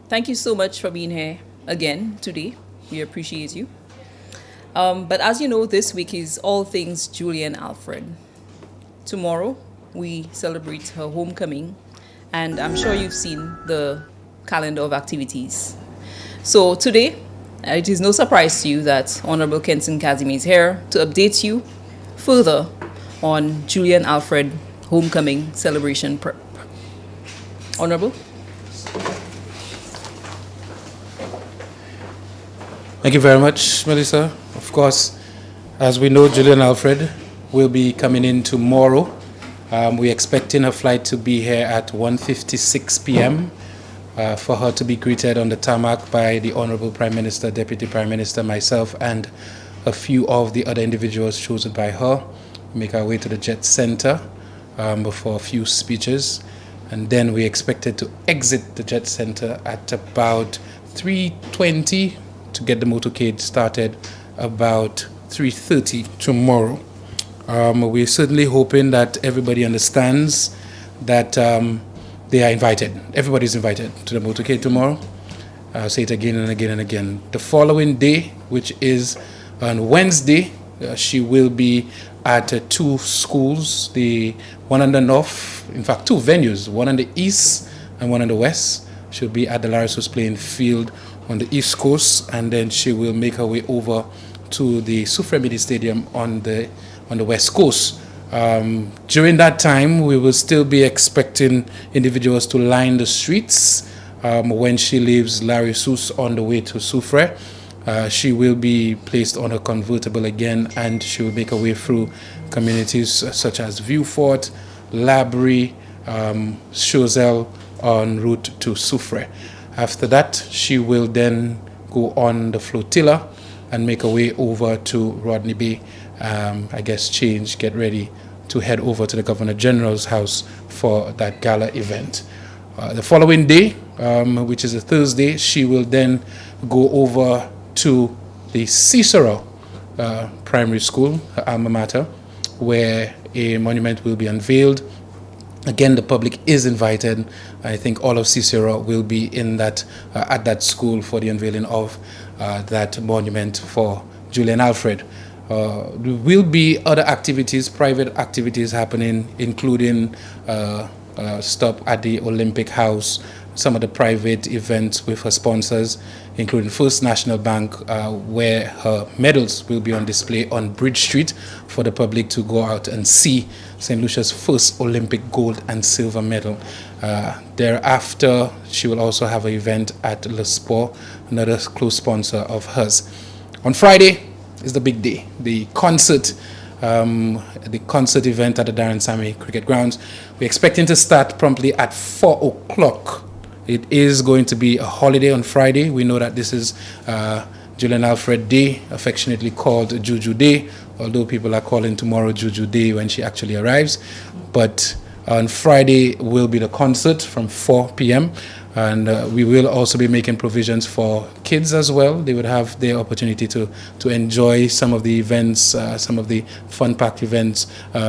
Thank you so much for being here again today. We appreciate you. But as you know, this week is all things Julian Alfred. Tomorrow, we celebrate her homecoming, and I'm sure you've seen the calendar of activities. So today, it is no surprise to you that Honorable Kenson Kazimi is here to update you further on Julian Alfred homecoming celebration prep. Honorable? Thank you very much, Melissa. Of course, as we know, Julian Alfred will be coming in tomorrow. We're expecting her flight to be here at 1:56 p.m. For her to be greeted on the tarmac by the Honorable Prime Minister, Deputy Prime Minister, myself, and a few of the other individuals chosen by her. Make our way to the Jet Center for a few speeches. And then we expected to exit the Jet Center at about 3:20 to get the motorcade started about 3:30 tomorrow. We're certainly hoping that everybody understands that they are invited. Everybody's invited to the motorcade tomorrow. I'll say it again and again and again. The following day, which is on Wednesday, she will be at two schools, the one on the north, in fact, two venues, one on the east and one on the west. She'll be at the Larissos playing field on the east coast, and then she will make her way over to the Sufremidi Stadium on the west coast. During that time, we will still be expecting individuals to line the streets when she leaves Larissos on the way to Soufre. She will be placed on a convertible again, and she will make her way through communities such as Viewfort, Labrie, Choiseul en route to Soufre. After that, she will then go on the flotilla and make her way over to Rodney Bay. Change, get ready to head over to the Governor General's house for that gala event. The following day, which is a Thursday, she will then go over to the Cicero Primary School, her alma mater, where a monument will be unveiled. Again, the public is invited. I think all of Cicero will be in that at that school for the unveiling of that monument for Julian Alfred. There will be other activities, private activities happening, including stop at the Olympic House, some of the private events with her sponsors, including First National Bank, where her medals will be on display on Bridge Street for the public to go out and see St. Lucia's first Olympic gold and silver medal. Thereafter, she will also have an event at Le Sport, another close sponsor of hers. On Friday is the big day, the concert event at the Darren Sammy Cricket Grounds. We're expecting to start promptly at 4 o'clock. It is going to be a holiday on Friday. We know that this is Julian Alfred Day, affectionately called Juju Day, although people are calling tomorrow Juju Day when she actually arrives. But on Friday will be the concert from 4 p.m. And we will also be making provisions for kids as well. They would have their opportunity to enjoy some of the events, some of the fun-packed events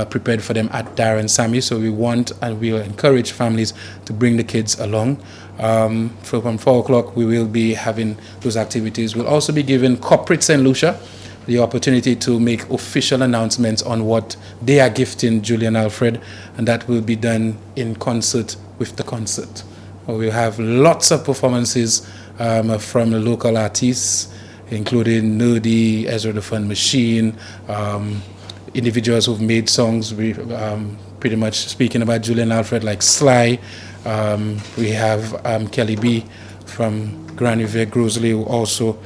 prepared for them at Darren Sammy. So we want and we will encourage families to bring the kids along. From 4 o'clock, we will be having those activities. We'll also be giving corporate St. Lucia the opportunity to make official announcements on what they are gifting Julian Alfred, and that will be done in concert with the concert. We'll have lots of performances from the local artists, including Nerdy, Ezra the Fun Machine, individuals who've made songs pretty much speaking about Julian Alfred, like Sly. We have Kelly B from Grand Riviere Grosley, who also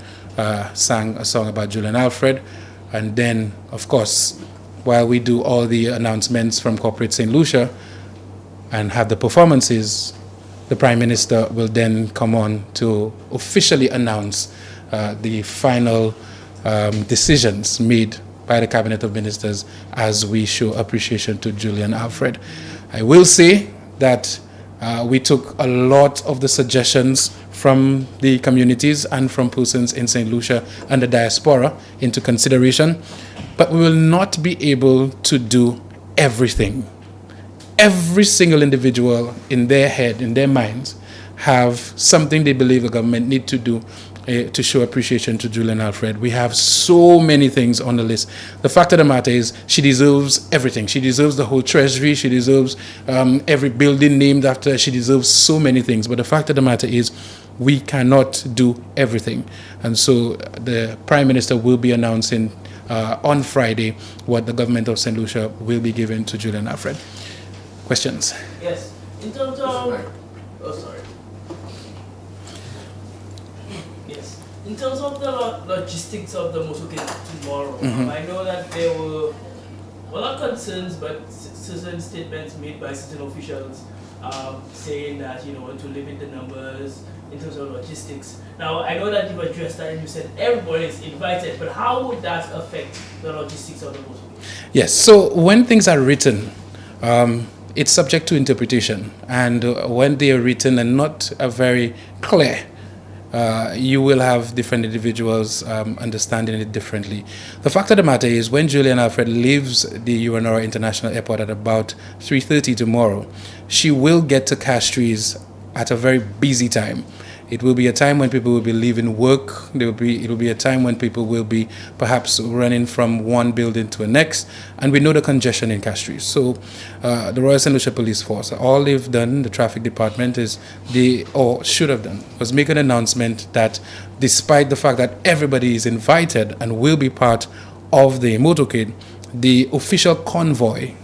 sang a song about Julian Alfred. And then, of course, while we do all the announcements from Corporate St. Lucia and have the performances, the Prime Minister will then come on to officially announce the final decisions made by the Cabinet of Ministers as we show appreciation to Julian Alfred. I will say that we took a lot of the suggestions from the communities and from persons in St. Lucia and the diaspora into consideration, but we will not be able to do everything. Every single individual in their head, in their minds, have something they believe the government need to do to show appreciation to Julian Alfred. We have so many things on the list. The fact of the matter is, she deserves everything. She deserves the whole treasury. She deserves every building named after her. She deserves so many things. But the fact of the matter is, we cannot do everything. And so the Prime Minister will be announcing on Friday what the government of St. Lucia will be giving to Julian Alfred. Questions? Yes. In terms of... Oh, sorry. Yes. In terms of the logistics of the Motorcade tomorrow, I know that there were not concerns, but certain statements made by certain officials saying that, to limit the numbers in terms of logistics. Now, I know that you've addressed that and you said everybody is invited, but how would that affect the logistics of the Motorcade? Yes, so when things are written, it's subject to interpretation. And when they are written and not very clear, you will have different individuals understanding it differently. The fact of the matter is, when Julian Alfred leaves the Uranora International Airport at about 3:30 tomorrow, she will get to Castries at a very busy time. It will be a time when people will be leaving work. It will be a time when people will be perhaps running from one building to the next. And we know the congestion in Castries. So the Royal St. Lucia Police Force, all they've done, the traffic department, should have done, was make an announcement that despite the fact that everybody is invited and will be part of the motorcade, the official convoy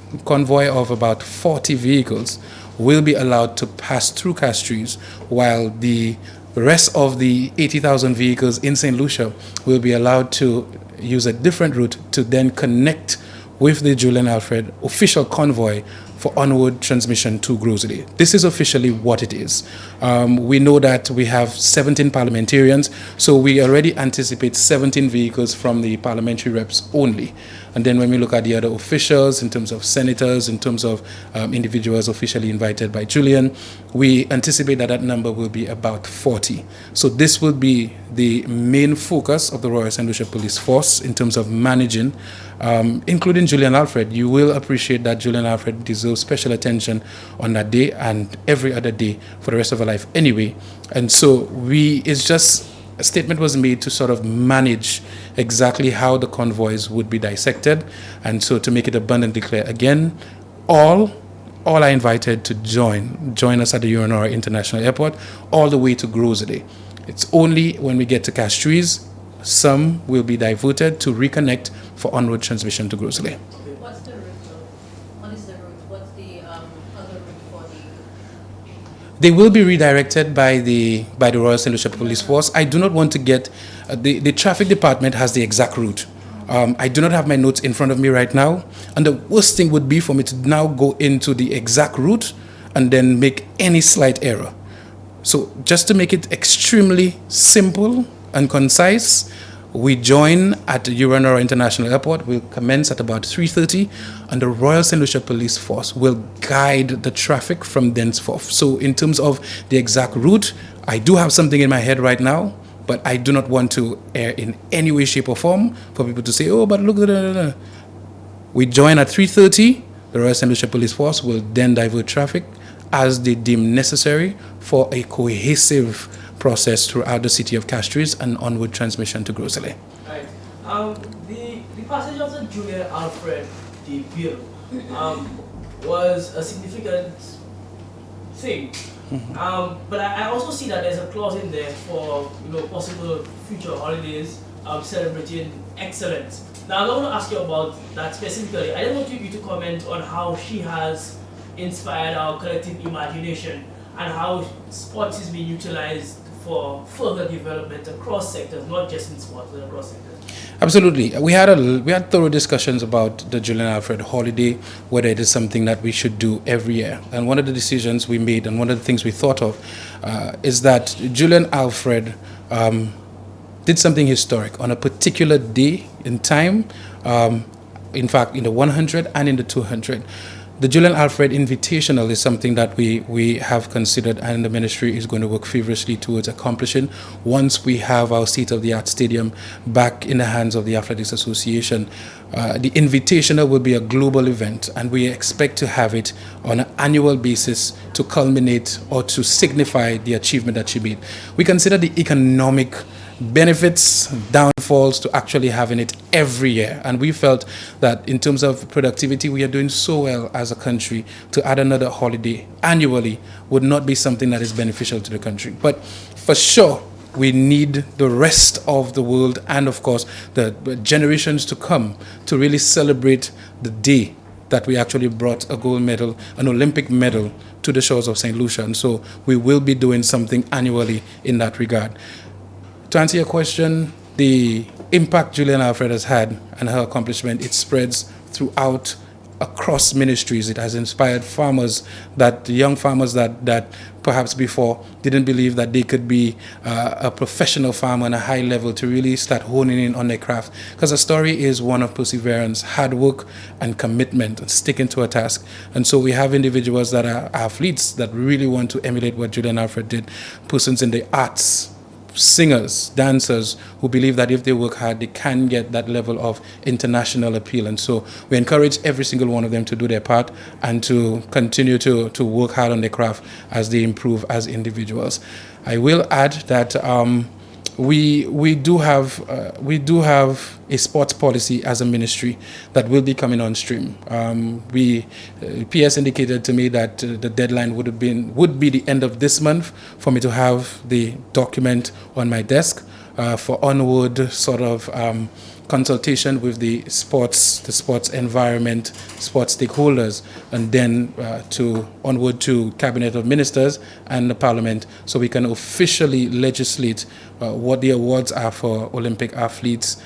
of about 40 vehicles will be allowed to pass through Castries, while the rest of the 80,000 vehicles in St. Lucia will be allowed to use a different route to then connect with the Julian Alfred official convoy for onward transmission to Grosley. This is officially what it is. We know that we have 17 parliamentarians, so we already anticipate 17 vehicles from the parliamentary reps only. And then when we look at the other officials, in terms of senators, in terms of individuals officially invited by Julian, we anticipate that that number will be about 40. So this will be the main focus of the Royal St. Lucia Police Force in terms of managing, including Julian Alfred. You will appreciate that Julian Alfred deserves special attention on that day and every other day for the rest of her life anyway. And so it's just a statement was made to sort of manage exactly how the convoys would be dissected. And so to make it abundantly clear, again, all are invited to join us at the Uranora International Airport all the way to Grosley. It's only when we get to Castries, some will be diverted to reconnect for onward transmission to Grosley. What's the route though? What is the route? What's the other route for the... They will be redirected by the Royal St. Lucia Police Force. I do not want to get... the traffic department has the exact route. I do not have my notes in front of me right now. And the worst thing would be for me to now go into the exact route and then make any slight error. So just to make it extremely simple and concise, we join at the Uranora International Airport. We'll commence at about 3:30, and the Royal St. Lucia Police Force will guide the traffic from thenceforth. So in terms of the exact route, I do have something in my head right now, but I do not want to err in any way, shape, or form for people to say, oh, but look, we join at 3:30. The Royal St. Lucia Police Force will then divert traffic as they deem necessary for a cohesive process throughout the city of Castries and onward transmission to Grosley. Right. The passage of the Julian Alfred, the bill, was a significant thing. But I also see that there's a clause in there for possible future holidays celebrating excellence. Now I'm going to ask you about that specifically. I don't want you to comment on how she has inspired our collective imagination and how sports is being utilized for further development across sectors, not just in sports, but across sectors. Absolutely. We had thorough discussions about the Julian Alfred holiday, whether it is something that we should do every year. And one of the decisions we made and one of the things we thought of is that Julian Alfred did something historic on a particular day in time, in fact, in the 100 and in the 200. The Julian Alfred Invitational is something that we have considered, and the ministry is going to work feverishly towards accomplishing once we have our state-of-the-art stadium back in the hands of the Athletics Association. The Invitational will be a global event, and we expect to have it on an annual basis to culminate or to signify the achievement that she made. We consider the economic benefits, downfalls to actually having it every year. And we felt that in terms of productivity, we are doing so well as a country to add another holiday annually would not be something that is beneficial to the country. But for sure, we need the rest of the world and, of course, the generations to come to really celebrate the day that we actually brought a gold medal, an Olympic medal, to the shores of St. Lucia. And so we will be doing something annually in that regard. To answer your question, the impact Julian Alfred has had and her accomplishment, it spreads throughout, across ministries. It has inspired farmers, young farmers that perhaps before didn't believe that they could be a professional farmer on a high level, to really start honing in on their craft. Because the story is one of perseverance, hard work, and commitment, and sticking to a task. And so we have individuals that are athletes that really want to emulate what Julian Alfred did, persons in the arts, singers, dancers who believe that if they work hard, they can get that level of international appeal. And so we encourage every single one of them to do their part and to continue to work hard on their craft as they improve as individuals. I will add that we do have a sports policy as a ministry that will be coming on stream. PS indicated to me that the deadline would be the end of this month for me to have the document on my desk for onward sort of consultation with the sports environment, sports stakeholders, and then onward to Cabinet of Ministers and the Parliament, so we can officially legislate what the awards are for Olympic athletes,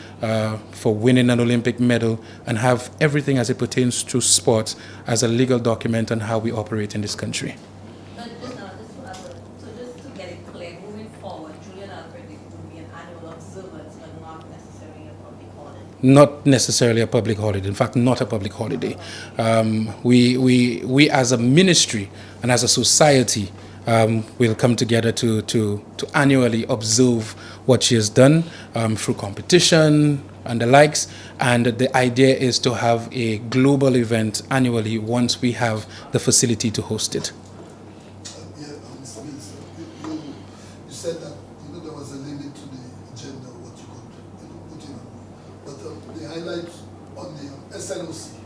for winning an Olympic medal, and have everything as it pertains to sports as a legal document on how we operate in this country. So just to get it clear, moving forward, Julian Alfred will be an annual observance, but not necessarily a public holiday. Not necessarily a public holiday. In fact, not a public holiday. We as a ministry and as a society will come together to annually observe what she has done through competition and the likes. And the idea is to have a global event annually once we have the facility to host it. Mr. Minister, you said that there was a limit to the agenda of what you could put in. But the highlight on the SNOC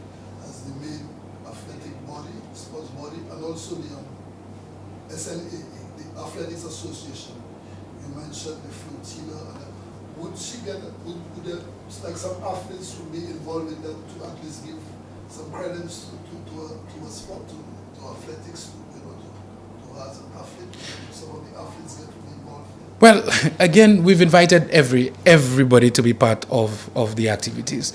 as the main athletic body, sports body, and also the SNAA, the Athletics Association. You mentioned the flotilla. Would there, like some athletes would be involved in that to at least give some credence to a sport, to athletics, to as an athlete, some of the athletes get to be involved? Well, again, we've invited everybody to be part of the activities.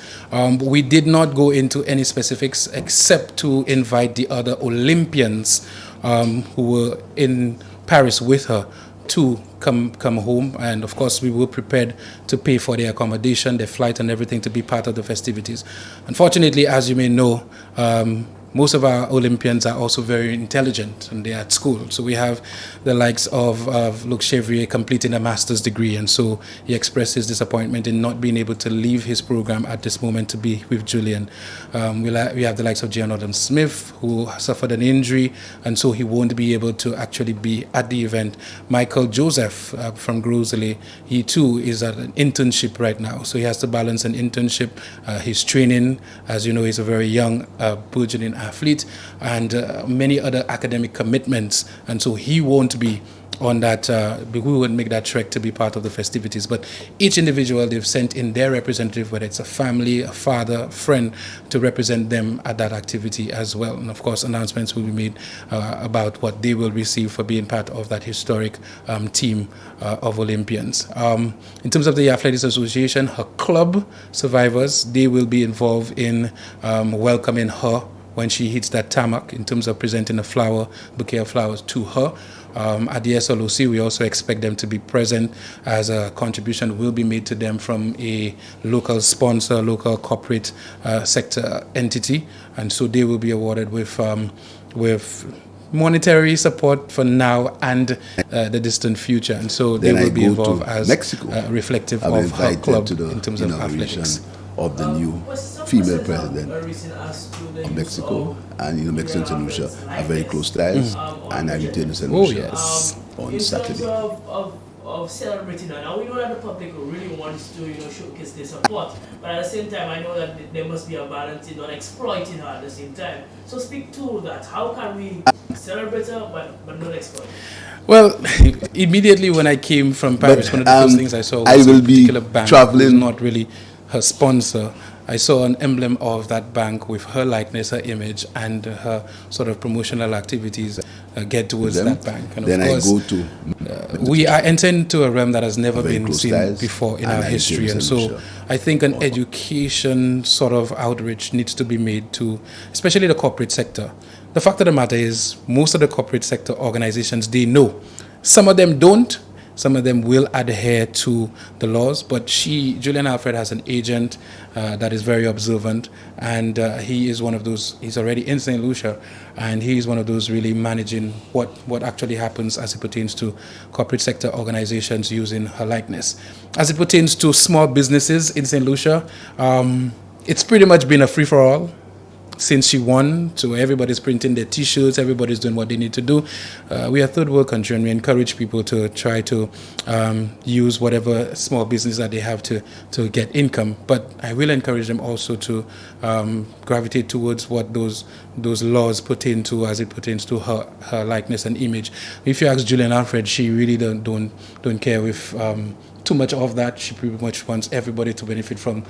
We did not go into any specifics except to invite the other Olympians who were in Paris with her to come home, and of course we were prepared to pay for their accommodation, their flight, and everything to be part of the festivities. Unfortunately, as you may know, most of our Olympians are also very intelligent and they're at school. So we have the likes of Luc Chevrier completing a master's degree, and so he expressed his disappointment in not being able to leave his program at this moment to be with Julian. We have the likes of John Adam Smith, who suffered an injury, and so he won't be able to actually be at the event. Michael Joseph from Grosley, he too is at an internship right now, so he has to balance an internship, his training. As you know, he's a very young, burgeoning athlete, and many other academic commitments, and so he won't be on that. We wouldn't make that trek to be part of the festivities. But each individual, they've sent in their representative, whether it's a family, a father, a friend, to represent them at that activity as well. And of course, announcements will be made about what they will receive for being part of that historic team of Olympians. In terms of the Athletics Association, her club survivors, they will be involved in welcoming her when she hits that tarmac, in terms of presenting a bouquet of flowers to her. at the SLOC. We also expect them to be present, as a contribution will be made to them from a local sponsor, local corporate sector entity, and so they will be awarded with monetary support for now and the distant future, and so they will be involved as reflective of her club in terms of athletics. Of the new female president of Mexico, and Mexico and St. Lucia are very close ties, and I return to St. Lucia on Saturday. Of celebrating her. Now we know that the public really wants to showcase their support, but at the same time I know that there must be a balance in not exploiting her at the same time. So speak to that. How can we celebrate her but not exploit her? Well, immediately when I came from Paris, one of the first things I saw was I will a particular bank traveling, not really her sponsor. I saw an emblem of that bank with her likeness, her image, and her sort of promotional activities get towards that bank. And then of course, I go to we are entering into a realm that has never been seen before in our history, and so I think an education sort of outreach needs to be made to, especially the corporate sector. The fact of the matter is, most of the corporate sector organizations, they know. Some of them don't. Some of them will adhere to the laws, but Julian Alfred, has an agent that is very observant, and he is one of those. He's already in St. Lucia, and he is one of those really managing what actually happens as it pertains to corporate sector organizations using her likeness. As it pertains to small businesses in St. Lucia, it's pretty much been a free-for-all since she won. So everybody's printing their T-shirts, everybody's doing what they need to do. We are a third world country, and we encourage people to try to use whatever small business that they have to get income. But I will encourage them also to gravitate towards what those laws pertain to, as it pertains to her likeness and image. If you ask Julian Alfred, she really don't care with too much of that. She pretty much wants everybody to benefit from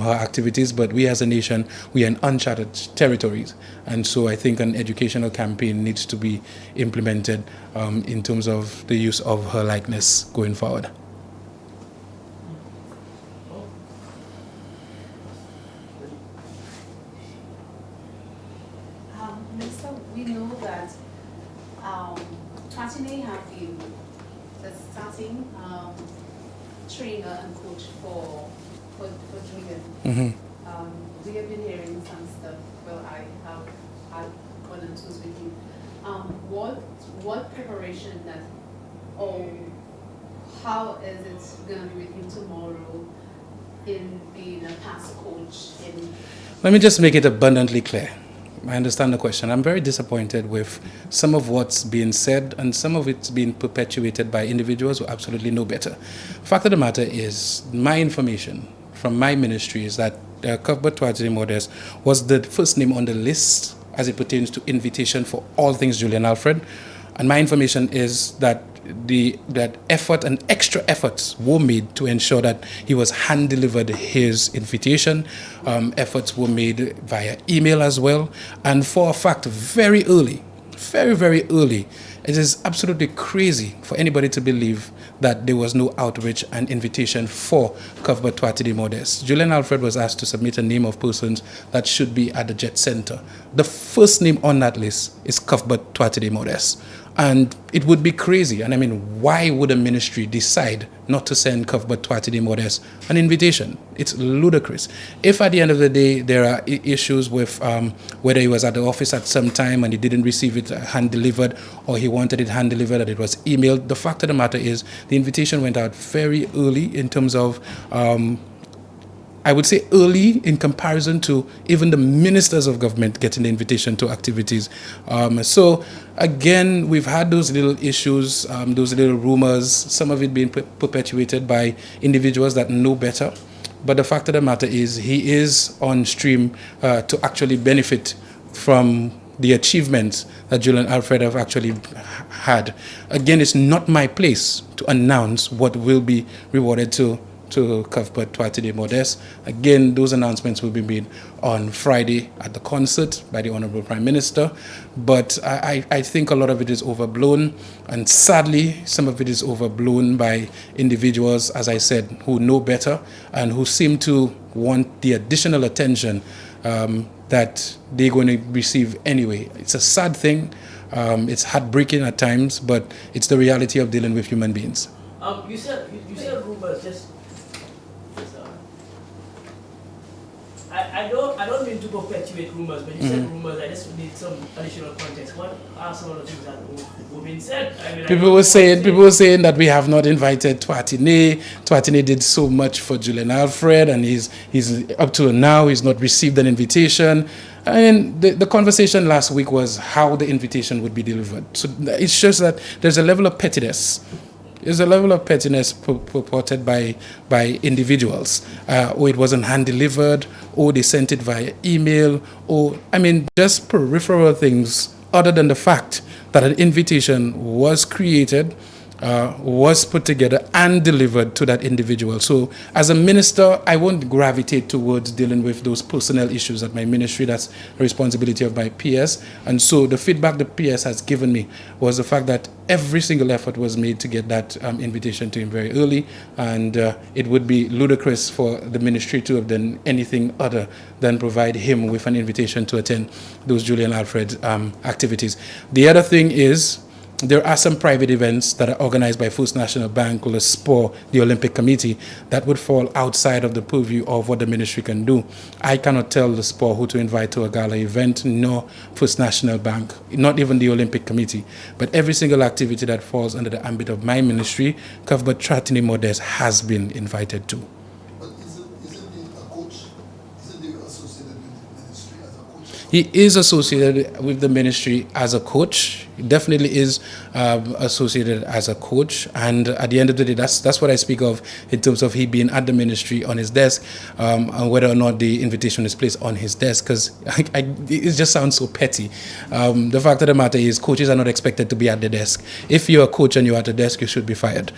her activities, but we as a nation, we are in uncharted territories, and so I think an educational campaign needs to be implemented in terms of the use of her likeness going forward. Minister, we know that Twatine have been the starting trainer and coach for Julian. Mm-hmm. We have been hearing some stuff. Well, I have had one and twos with you. What preparation that, or how is it going to be with him tomorrow in being a past coach? Let me just make it abundantly clear. I understand the question. I'm very disappointed with some of what's being said, and some of it's being perpetuated by individuals who absolutely know better. Fact of the matter is, my information from my ministry is that Cuthbert Twatine Modest was the first name on the list as it pertains to invitation for all things Julian Alfred. And my information is that that effort and extra efforts were made to ensure that he was hand-delivered his invitation. Efforts were made via email as well. And for a fact, very early, very, very early, it is absolutely crazy for anybody to believe that there was no outreach and invitation for Cuthbert Twatine Modest. Julian Alfred was asked to submit a name of persons that should be at the Jet Center. The first name on that list is Cuthbert Twatine Modest. And it would be crazy. And I mean, why would a ministry decide not to send Cuthbert Twatine Modest an invitation? It's ludicrous. If at the end of the day there are issues with whether he was at the office at some time and he didn't receive it hand-delivered, or he wanted it hand-delivered and it was emailed, the fact of the matter is the invitation went out very early in terms of I would say early in comparison to even the ministers of government getting the invitation to activities. So again, we've had those little issues, those little rumors, some of it being perpetuated by individuals that know better. But the fact of the matter is he is on stream to actually benefit from the achievements that Julian Alfred have actually had. Again, it's not my place to announce what will be rewarded to Cuthbert Twatine Modest. Again, those announcements will be made on Friday at the concert by the Honorable Prime Minister. But I think a lot of it is overblown, and sadly, some of it is overblown by individuals, as I said, who know better and who seem to want the additional attention that they're going to receive anyway. It's a sad thing. It's heartbreaking at times, but it's the reality of dealing with human beings. You said rumors. I don't mean to perpetuate rumors, but you said rumors. I just need some additional context. What are some of the things that have been said? I mean, people were saying that we have not invited Twatine. Twatine did so much for Julian Alfred, and he's up to now he's not received an invitation. I mean, the conversation last week was how the invitation would be delivered. So it shows that there's a level of pettiness. There's a level of pettiness purported by individuals. Or it wasn't hand-delivered, or they sent it via email, or, I mean, just peripheral things other than the fact that an invitation was created, was put together and delivered to that individual. So as a minister, I won't gravitate towards dealing with those personnel issues at my ministry. That's the responsibility of my PS. And so the feedback the PS has given me was the fact that every single effort was made to get that invitation to him very early. And it would be ludicrous for the ministry to have done anything other than provide him with an invitation to attend those Julian Alfred activities. The other thing is, there are some private events that are organized by First National Bank, or the SPOR, the Olympic Committee, that would fall outside of the purview of what the ministry can do. I cannot tell the SPOR who to invite to a gala event, nor First National Bank, not even the Olympic Committee. But every single activity that falls under the ambit of my ministry, Cuthbert Tratini Modest has been invited to. But isn't he a coach? Isn't he associated with the ministry as a coach? He is associated with the ministry as a coach. He definitely is associated as a coach, and at the end of the day, that's what I speak of in terms of he being at the ministry on his desk, and whether or not the invitation is placed on his desk, because it just sounds so petty. The fact of the matter is, coaches are not expected to be at the desk. If you're a coach and you're at the desk, you should be fired.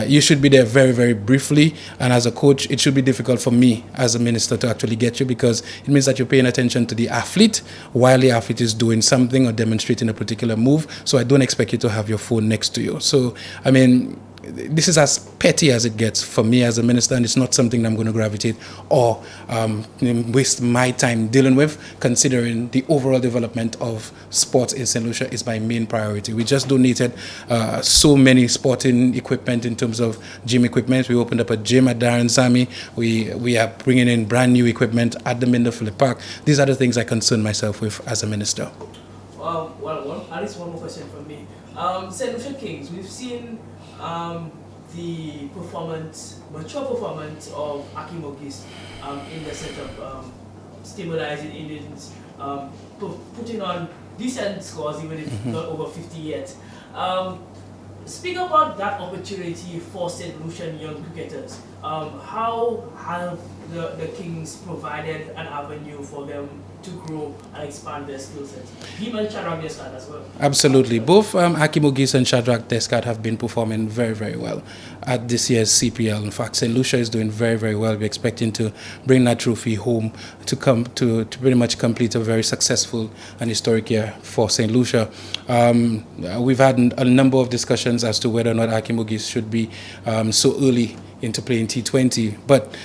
You should be there very, very briefly, and as a coach, it should be difficult for me as a minister to actually get you, because it means that you're paying attention to the athlete while the athlete is doing something or demonstrating a particular move. So I don't expect you to have your phone next to you. So, I mean, this is as petty as it gets for me as a minister, and it's not something that I'm going to gravitate or waste my time dealing with, considering the overall development of sports in St. Lucia is my main priority. We just donated so many sporting equipment in terms of gym equipment. We opened up a gym at Darren Sami. We are bringing in brand new equipment at the Minder Phillip Park. These are the things I concern myself with as a minister. At least one more question from me. St. Lucia Kings, we've seen the mature performance of Aki Mogis in the setup, stabilizing Indians, putting on decent scores, even if not over 50 yet. Speak about that opportunity for St. Lucian young cricketers. How have the Kings provided an avenue for them to grow and expand their skill sets? Him and Shadrach Descat as well. Absolutely. Both Aki Mogis and Shadrach Descat have been performing very, very well at this year's CPL. In fact, St. Lucia is doing very, very well. We're expecting to bring that trophy home to come to pretty much complete a very successful and historic year for St. Lucia. We've had a number of discussions as to whether or not Aki Mogis should be so early into playing T20, but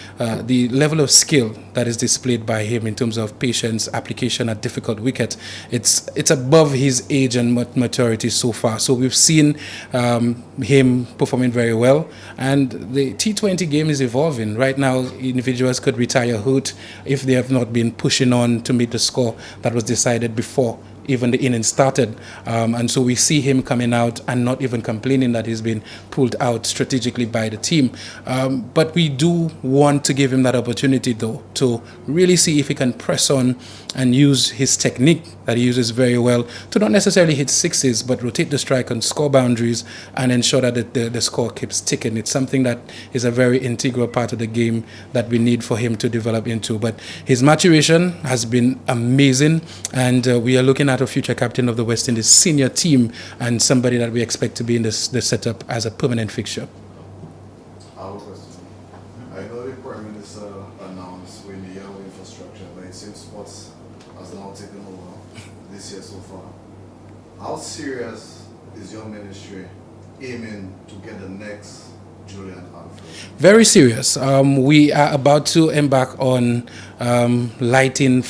the level of skill that is displayed by him in terms of patience, application at difficult wickets, it's above his age and maturity so far. So we've seen him performing very well, and the T20 game is evolving. Right now, individuals could retire hurt if they have not been pushing on to meet the score that was decided before even the innings started, and so we see him coming out and not even complaining that he's been pulled out strategically by the team. But we do want to give him that opportunity, though, to really see if he can press on and use his technique that he uses very well to not necessarily hit sixes, but rotate the strike and score boundaries and ensure that the score keeps ticking. It's something that is a very integral part of the game that we need for him to develop into. But his maturation has been amazing, and we are looking at a future captain of the West Indies senior team and somebody that we expect to be in the setup as a permanent fixture. I have a question. I know the Prime Minister announced we need our infrastructure, but it seems sports has now taken over this year so far. How serious is your ministry aiming to get the next Julian Alfred? Very serious. We are about to embark on lighting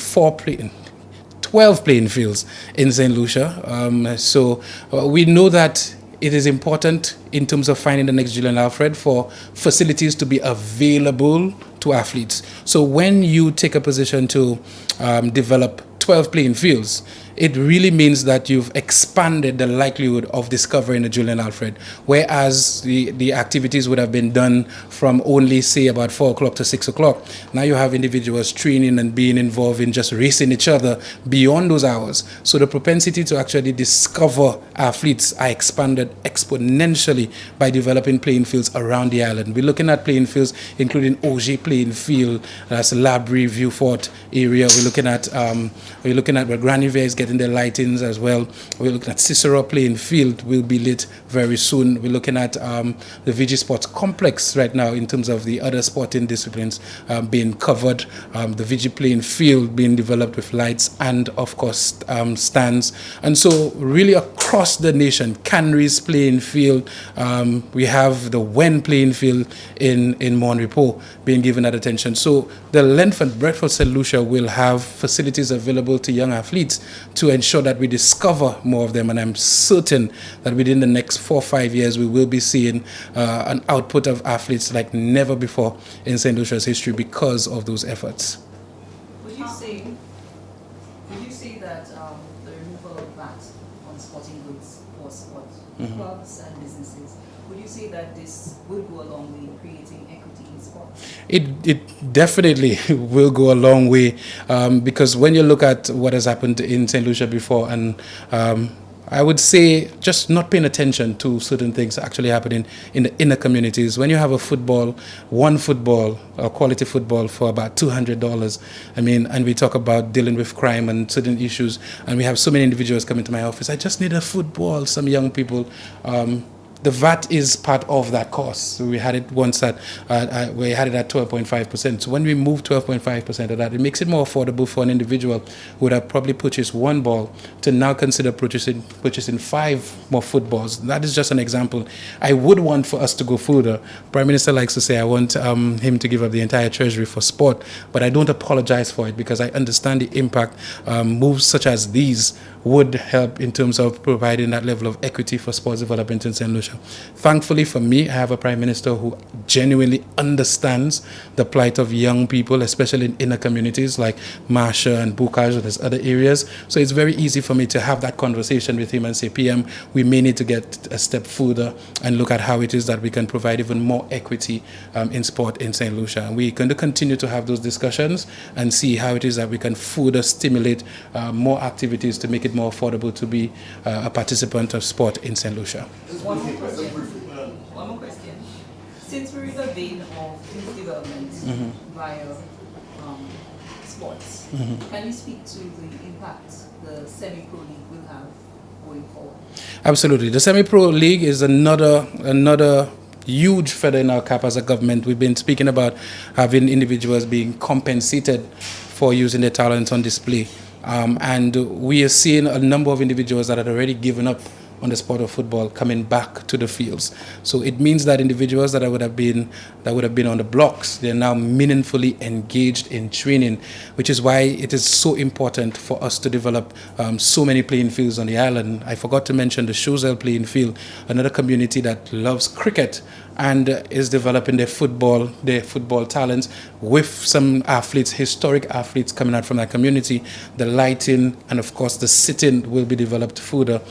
12 playing fields in St. Lucia. So we know that it is important in terms of finding the next Julian Alfred for facilities to be available to athletes. So when you take a position to develop 12 playing fields, it really means that you've expanded the likelihood of discovering a Julian Alfred, whereas the activities would have been done from only, say, about 4 o'clock to 6 o'clock. Now you have individuals training and being involved in just racing each other beyond those hours. So the propensity to actually discover athletes are expanded exponentially by developing playing fields around the island. We're looking at playing fields including Auger playing field, that's Labrie, Vieux-Fort area. We're looking at where Graniver is getting the lightings as well. We're looking at Cicero playing field will be lit very soon. We're looking at the VG Sports Complex right now in terms of the other sporting disciplines being covered. The VG playing field being developed with lights and of course stands. And so really across the nation, Canry's playing field, we have the Wen playing field in Mon Repos being given that attention. So the length and breadth of St. Lucia will have facilities available to young athletes to ensure that we discover more of them. And I'm certain that within the next 4 or 5 years, we will be seeing an output of athletes like never before in St. Lucia's history because of those efforts. Would you say that the removal of VAT on sporting goods for sport clubs and businesses, would you say that this will go a long way in creating equity in sport? It definitely will go a long way because when you look at what has happened in St. Lucia before, and I would say just not paying attention to certain things actually happening in the inner communities. When you have one football, or quality football for about $200, I mean, and we talk about dealing with crime and certain issues, and we have so many individuals coming to my office, I just need a football, some young people. The VAT is part of that cost. So we had it once at 12.5%. So when we move 12.5% of that, it makes it more affordable for an individual who would have probably purchased one ball to now consider purchasing 5 more footballs. That is just an example. I would want for us to go further. Prime Minister likes to say, I want him to give up the entire treasury for sport, but I don't apologize for it because I understand the impact moves such as these would help in terms of providing that level of equity for sports development in St. Lucia. Thankfully for me, I have a Prime Minister who genuinely understands the plight of young people, especially in inner communities like Marsha and Bukaj and there's other areas. So it's very easy for me to have that conversation with him and say, PM, we may need to get a step further and look at how it is that we can provide even more equity in sport in St. Lucia. And we're going to continue to have those discussions and see how it is that we can further stimulate more activities to make it more affordable to be a participant of sport in St. Lucia. One more question. Since we're in the vein of youth development via sports, can you speak to the impact the semi-pro league will have going forward? Absolutely. The semi-pro league is another huge feather in our cap as a government. We've been speaking about having individuals being compensated for using their talents on display. And we are seeing a number of individuals that had already given up on the sport of football coming back to the fields. So it means that individuals that would have been on the blocks, they're now meaningfully engaged in training, which is why it is so important for us to develop so many playing fields on the island. I forgot to mention the Choiseul playing field, another community that loves cricket and is developing their football talents with some athletes, historic athletes coming out from that community. The lighting and of course the sitting will be developed further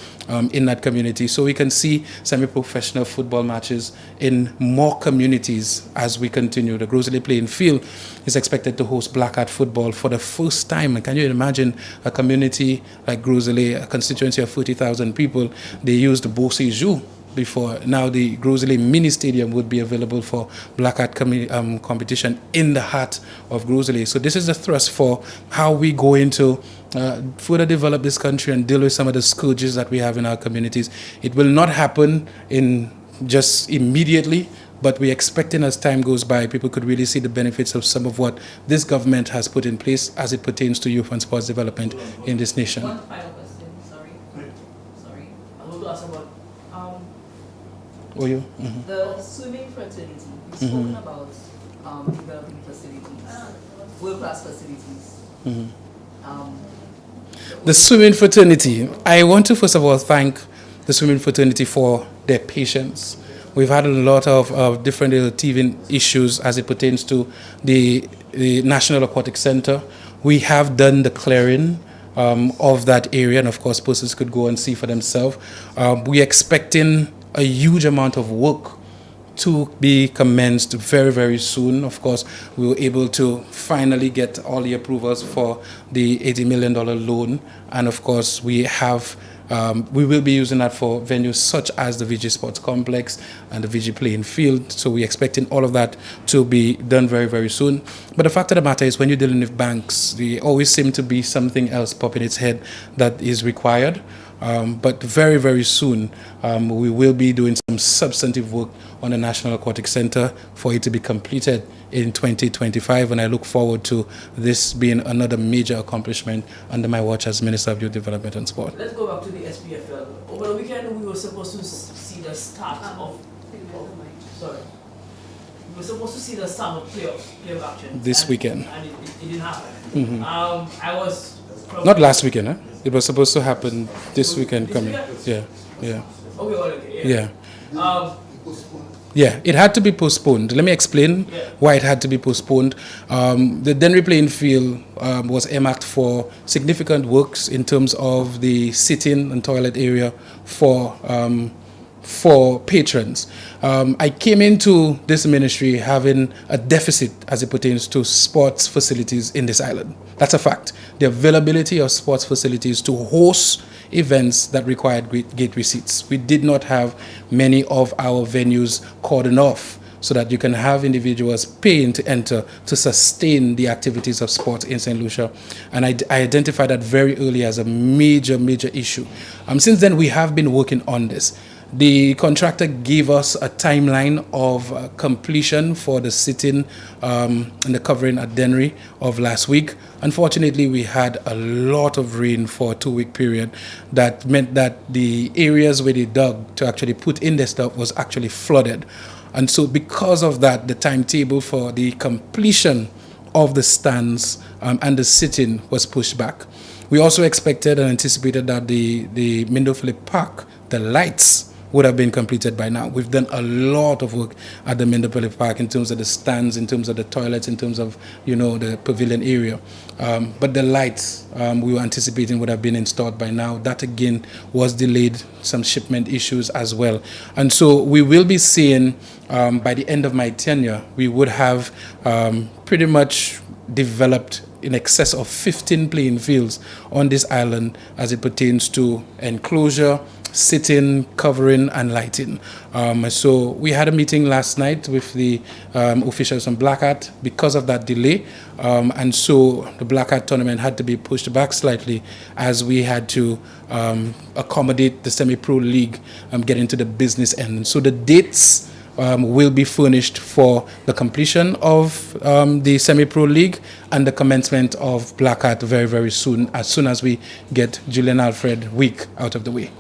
in that community. So we can see semi-professional football matches in more communities as we continue. The Groseley playing field is expected to host black art football for the first time. And can you imagine a community like Groseley, a constituency of 40,000 people, they used Beauséjour before. Now the Groseley mini stadium would be available for black art competition in the heart of Groseley. So this is the thrust for how we go into further develop this country and deal with some of the scourges that we have in our communities. It will not happen in just immediately, but we're expecting as time goes by, people could really see the benefits of some of what this government has put in place as it pertains to youth and sports development in this nation. One final question, sorry. I want to ask about the swimming fraternity. You've spoken about developing facilities, world-class facilities. The swimming fraternity. I want to first of all thank the swimming fraternity for their patience. We've had a lot of different teething issues as it pertains to the National Aquatic Center. We have done the clearing of that area, and of course persons could go and see for themselves. We're expecting a huge amount of work to be commenced very, very soon. Of course, we were able to finally get all the approvals for the $80 million loan, and of course we will be using that for venues such as the VG Sports Complex and the VG Playing Field. So we're expecting all of that to be done very, very soon. But the fact of the matter is, when you're dealing with banks, there always seems to be something else popping its head that is required. But very, very soon, we will be doing some substantive work on the National Aquatic Center for it to be completed in 2025. And I look forward to this being another major accomplishment under my watch as Minister of Youth Development and Sport. Let's go back to the SPFL. Over the weekend, we were supposed to see the start of... Sorry. We were supposed to see the start of playoff action. This weekend. And it didn't happen. Mm-hmm. I was... Not last weekend, huh? It was supposed to happen this weekend This coming. weekend? Yeah. Okay. Yeah. Postponed. Yeah, it had to be postponed. Let me explain why it had to be postponed. The Dennery Playing Field was earmarked for significant works in terms of the sitting and toilet area for patrons. I came into this ministry having a deficit as it pertains to sports facilities in this island. That's a fact. The availability of sports facilities to host events that required gate receipts. We did not have many of our venues cordoned off so that you can have individuals paying to enter to sustain the activities of sport in St. Lucia. And I identified that very early as a major, major issue. Since then, we have been working on this. The contractor gave us a timeline of completion for the sitting and the covering at Dennery of last week. Unfortunately, we had a lot of rain for a 2-week period. That meant that the areas where they dug to actually put in their stuff was actually flooded. And so because of that, the timetable for the completion of the stands and the sitting was pushed back. We also expected and anticipated that the Mindo Phillip Park, the lights, would have been completed by now. We've done a lot of work at the Mindo Phillip Park in terms of the stands, in terms of the toilets, in terms of, the pavilion area. But the lights we were anticipating would have been installed by now. That again was delayed, some shipment issues as well. And so we will be seeing by the end of my tenure, we would have pretty much developed in excess of 15 playing fields on this island as it pertains to enclosure, sitting, covering, and lighting. So we had a meeting last night with the officials from Black Hat because of that delay. And so the Black Hat tournament had to be pushed back slightly as we had to accommodate the semi-pro league getting to the business end. So the dates will be furnished for the completion of the semi-pro league and the commencement of Black Hat very, very soon as we get Julian Alfred week out of the way.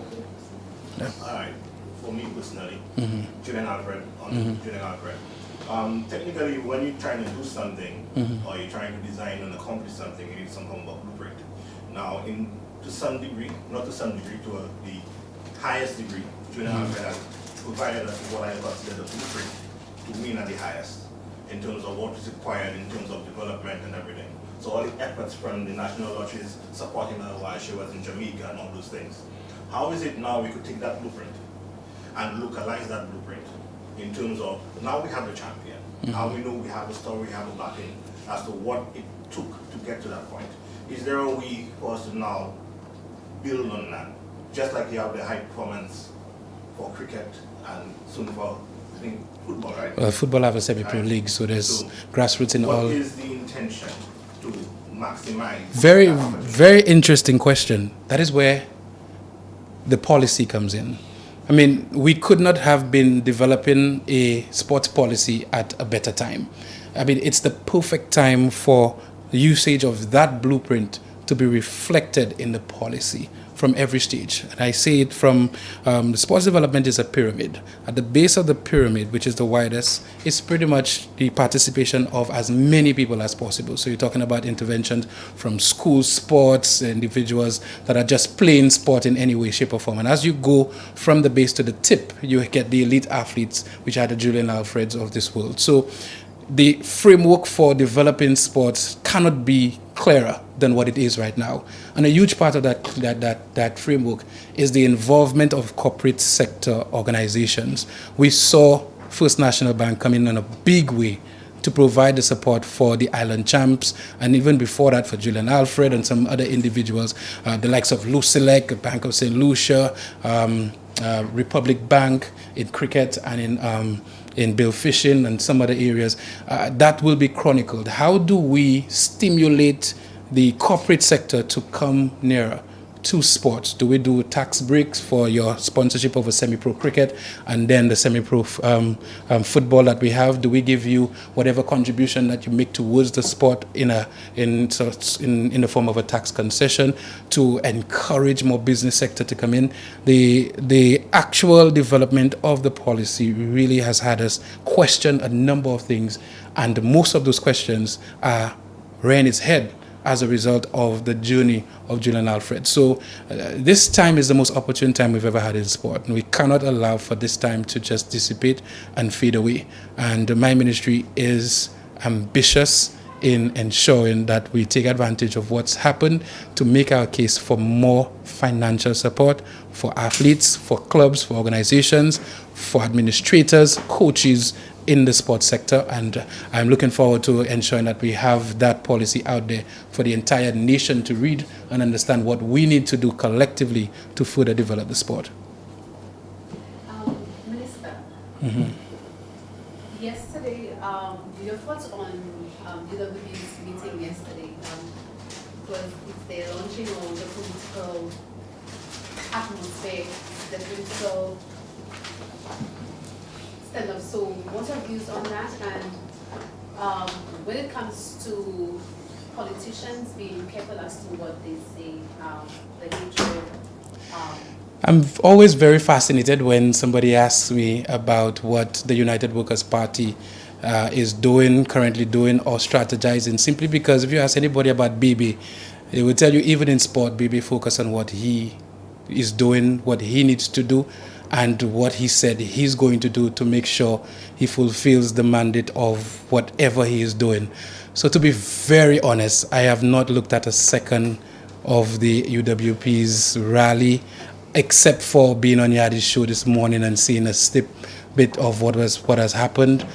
Alright, for me personally, Julian Alfred, Julian Alfred. Technically, when you're trying to do something, or you're trying to design and accomplish something, you need some form of blueprint. Now, to some degree, not to some degree, to the highest degree, Julian Alfred has provided us what I consider the blueprint to win at the highest, in terms of what is required, in terms of development and everything. So all the efforts from the national lotteries supporting her while she was in Jamaica and all those things. How is it now we could take that blueprint and localize that blueprint in terms of, now we have the champion. Now we know we have a story, we have a backing as to what it took to get to that point. Is there a way for us to now build on that? Just like you have the high performance for cricket and soon for, I think, football, right? Well, football have a semi-pro league, so there's grassroots in all. What is the intention to maximize? Very, very interesting question. That is where the policy comes in. I mean, we could not have been developing a sports policy at a better time. I mean, it's the perfect time for the usage of that blueprint to be reflected in the policy from every stage. And I say it from the sports development is a pyramid. At the base of the pyramid, which is the widest, is pretty much the participation of as many people as possible. So you're talking about interventions from school sports, individuals that are just playing sport in any way, shape, or form. And as you go from the base to the tip, you get the elite athletes, which are the Julian Alfreds of this world. So the framework for developing sports cannot be clearer than what it is right now. And a huge part of that framework is the involvement of corporate sector organizations. We saw First National Bank come in a big way to provide the support for the Island Champs, and even before that for Julian Alfred and some other individuals, the likes of Lucelec, Bank of St. Lucia, Republic Bank in cricket, and in bill fishing and some other areas. That will be chronicled. How do we stimulate the corporate sector to come nearer to sports? Do we do tax breaks for your sponsorship of a semi-pro cricket and then the semi-pro football that we have? Do we give you whatever contribution that you make towards the sport in the form of a tax concession to encourage more business sector to come in? The actual development of the policy really has had us question a number of things, and most of those questions are rearing its head as a result of the journey of Julian Alfred. So this time is the most opportune time we've ever had in sport, and we cannot allow for this time to just dissipate and fade away. And my ministry is ambitious in ensuring that we take advantage of what's happened to make our case for more financial support for athletes, for clubs, for organizations, for administrators, coaches in the sports sector. And I'm looking forward to ensuring that we have that policy out there for the entire nation to read and understand what we need to do collectively to further develop the sport. Minister, yesterday, your thoughts on UWB's meeting yesterday, because it's their launching of the political atmosphere, the political stand-up. So what's your views on that? And when it comes to politicians being careful as to what they say, the hatred, I'm always very fascinated when somebody asks me about what the United Workers' Party is doing, currently doing, or strategizing, simply because if you ask anybody about Bibi, they will tell you even in sport, Bibi focus on what he is doing, what he needs to do, and what he said he's going to do to make sure he fulfills the mandate of whatever he is doing. So to be very honest, I have not looked at a second of the UWP's rally, except for being on Yadi's show this morning and seeing a bit of what has happened.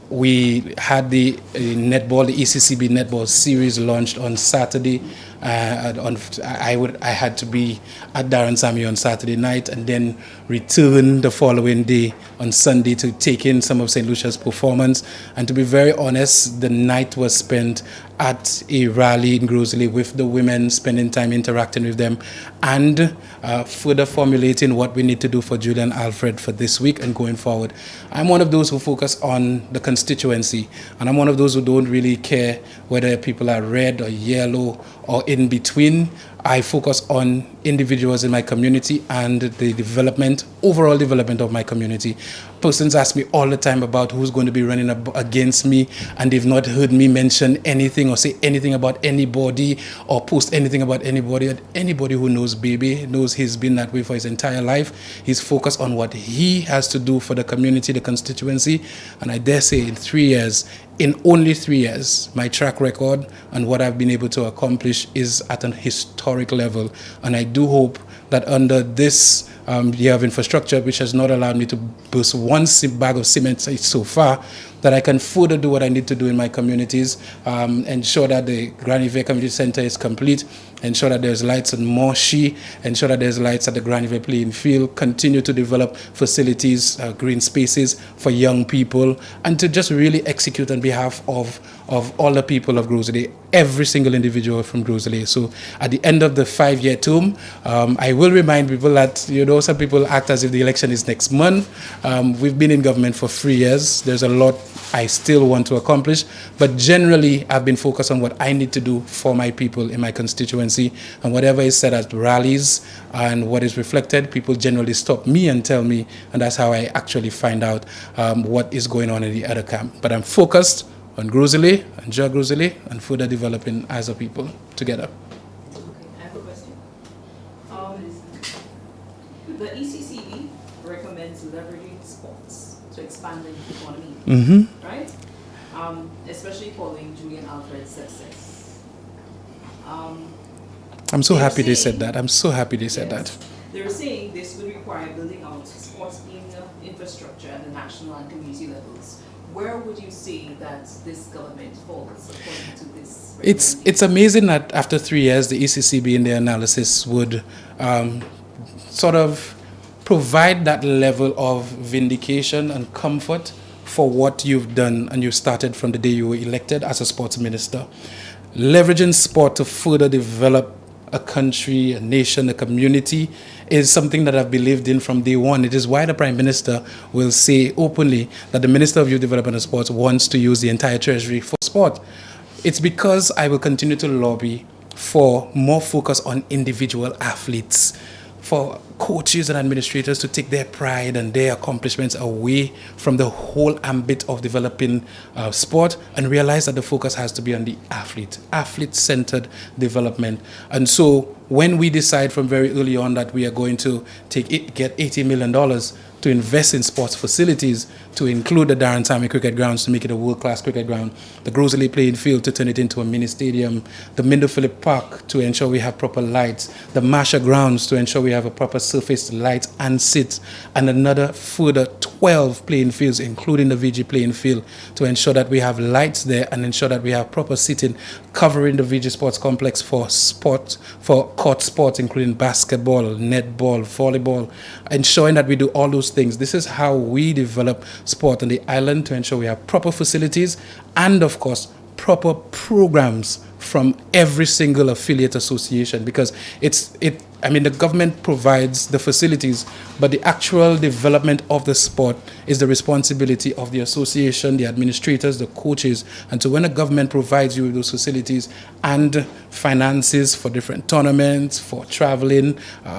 We had the netball, the ECCB netball series launched on Saturday. I had to be at Darren Sammy on Saturday night and then return the following day on Sunday to take in some of St. Lucia's performance. And to be very honest, the night was spent at a rally in Grosley with the women, spending time interacting with them and further formulating what we need to do for Julian Alfred for this week and going forward. I'm one of those who focus on the constituency, and I'm one of those who don't really care whether people are red or yellow or in between. I focus on individuals in my community and the overall development of my community. Persons ask me all the time about who's going to be running against me, and they've not heard me mention anything or say anything about anybody or post anything about anybody. Anybody who knows Baby knows he's been that way for his entire life. He's focused on what he has to do for the community, the constituency, and I dare say in only 3 years, my track record and what I've been able to accomplish is at an historic level. And I do hope that under this year of infrastructure, which has not allowed me to burst one bag of cement so far, that I can further do what I need to do in my communities, ensure that the Grand River Community Center is complete, ensure that there's lights on Moshi, ensure that there's lights at the Grand River playing field, continue to develop facilities, green spaces for young people, and to just really execute on behalf of all the people of Grosley, every single individual from Grosley. So at the end of the 5-year term, I will remind people that, some people act as if the election is next month. We've been in government for 3 years. There's a lot I still want to accomplish. But generally, I've been focused on what I need to do for my people in my constituency. And whatever is said at rallies and what is reflected, people generally stop me and tell me. And that's how I actually find out what is going on in the other camp. But I'm focused on Grozile and Joe Grozile and further developing as a people together. Okay, I have a question. The ECCB recommends leveraging sports to expand the economy, right? Especially following Julian Alfred's success. I'm so happy they said that. I'm so happy they said that. They're saying this would require building out sports infrastructure at the national and community levels. Where would you say that this government falls according to this? It's amazing that after 3 years, the ECCB in their analysis would sort of provide that level of vindication and comfort for what you've done and you started from the day you were elected as a sports minister. Leveraging sport to further develop a country, a nation, a community is something that I've believed in from day one. It is why the Prime Minister will say openly that the Minister of Youth Development and Sports wants to use the entire treasury for sport. It's because I will continue to lobby for more focus on individual athletes, for coaches and administrators to take their pride and their accomplishments away from the whole ambit of developing sport and realize that the focus has to be on the athlete-centered development. And so when we decide from very early on that we are going to get $80 million to invest in sports facilities, to include the Darren Sammy cricket grounds to make it a world-class cricket ground, the Grozile playing field to turn it into a mini stadium, the Mindo Phillip Park to ensure we have proper lights, the Masha grounds to ensure we have a proper surface lights and seats, and another further 12 playing fields, including the VG playing field, to ensure that we have lights there and ensure that we have proper seating covering the VG Sports Complex for court sports, including basketball, netball, volleyball, ensuring that we do all those things. This is how we develop sport on the island, to ensure we have proper facilities and, of course, proper programs from every single affiliate association, because the government provides the facilities, but the actual development of the sport is the responsibility of the association, the administrators, the coaches. And so when the government provides you with those facilities and finances for different tournaments, for traveling,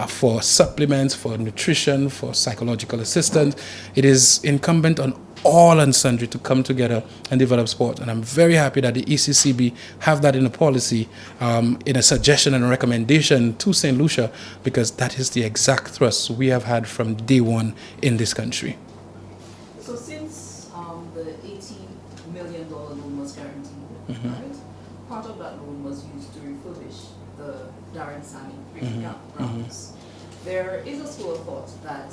for supplements, for nutrition, for psychological assistance, it is incumbent on all and sundry to come together and develop sport. And I'm very happy that the ECCB have that in a policy, in a suggestion and a recommendation to St. Lucia, because that is the exact thrust we have had from day one in this country. So since the $80 million loan was guaranteed, right, part of that loan was used to refurbish the Darren Sammy cricket grounds. There is a school of thought that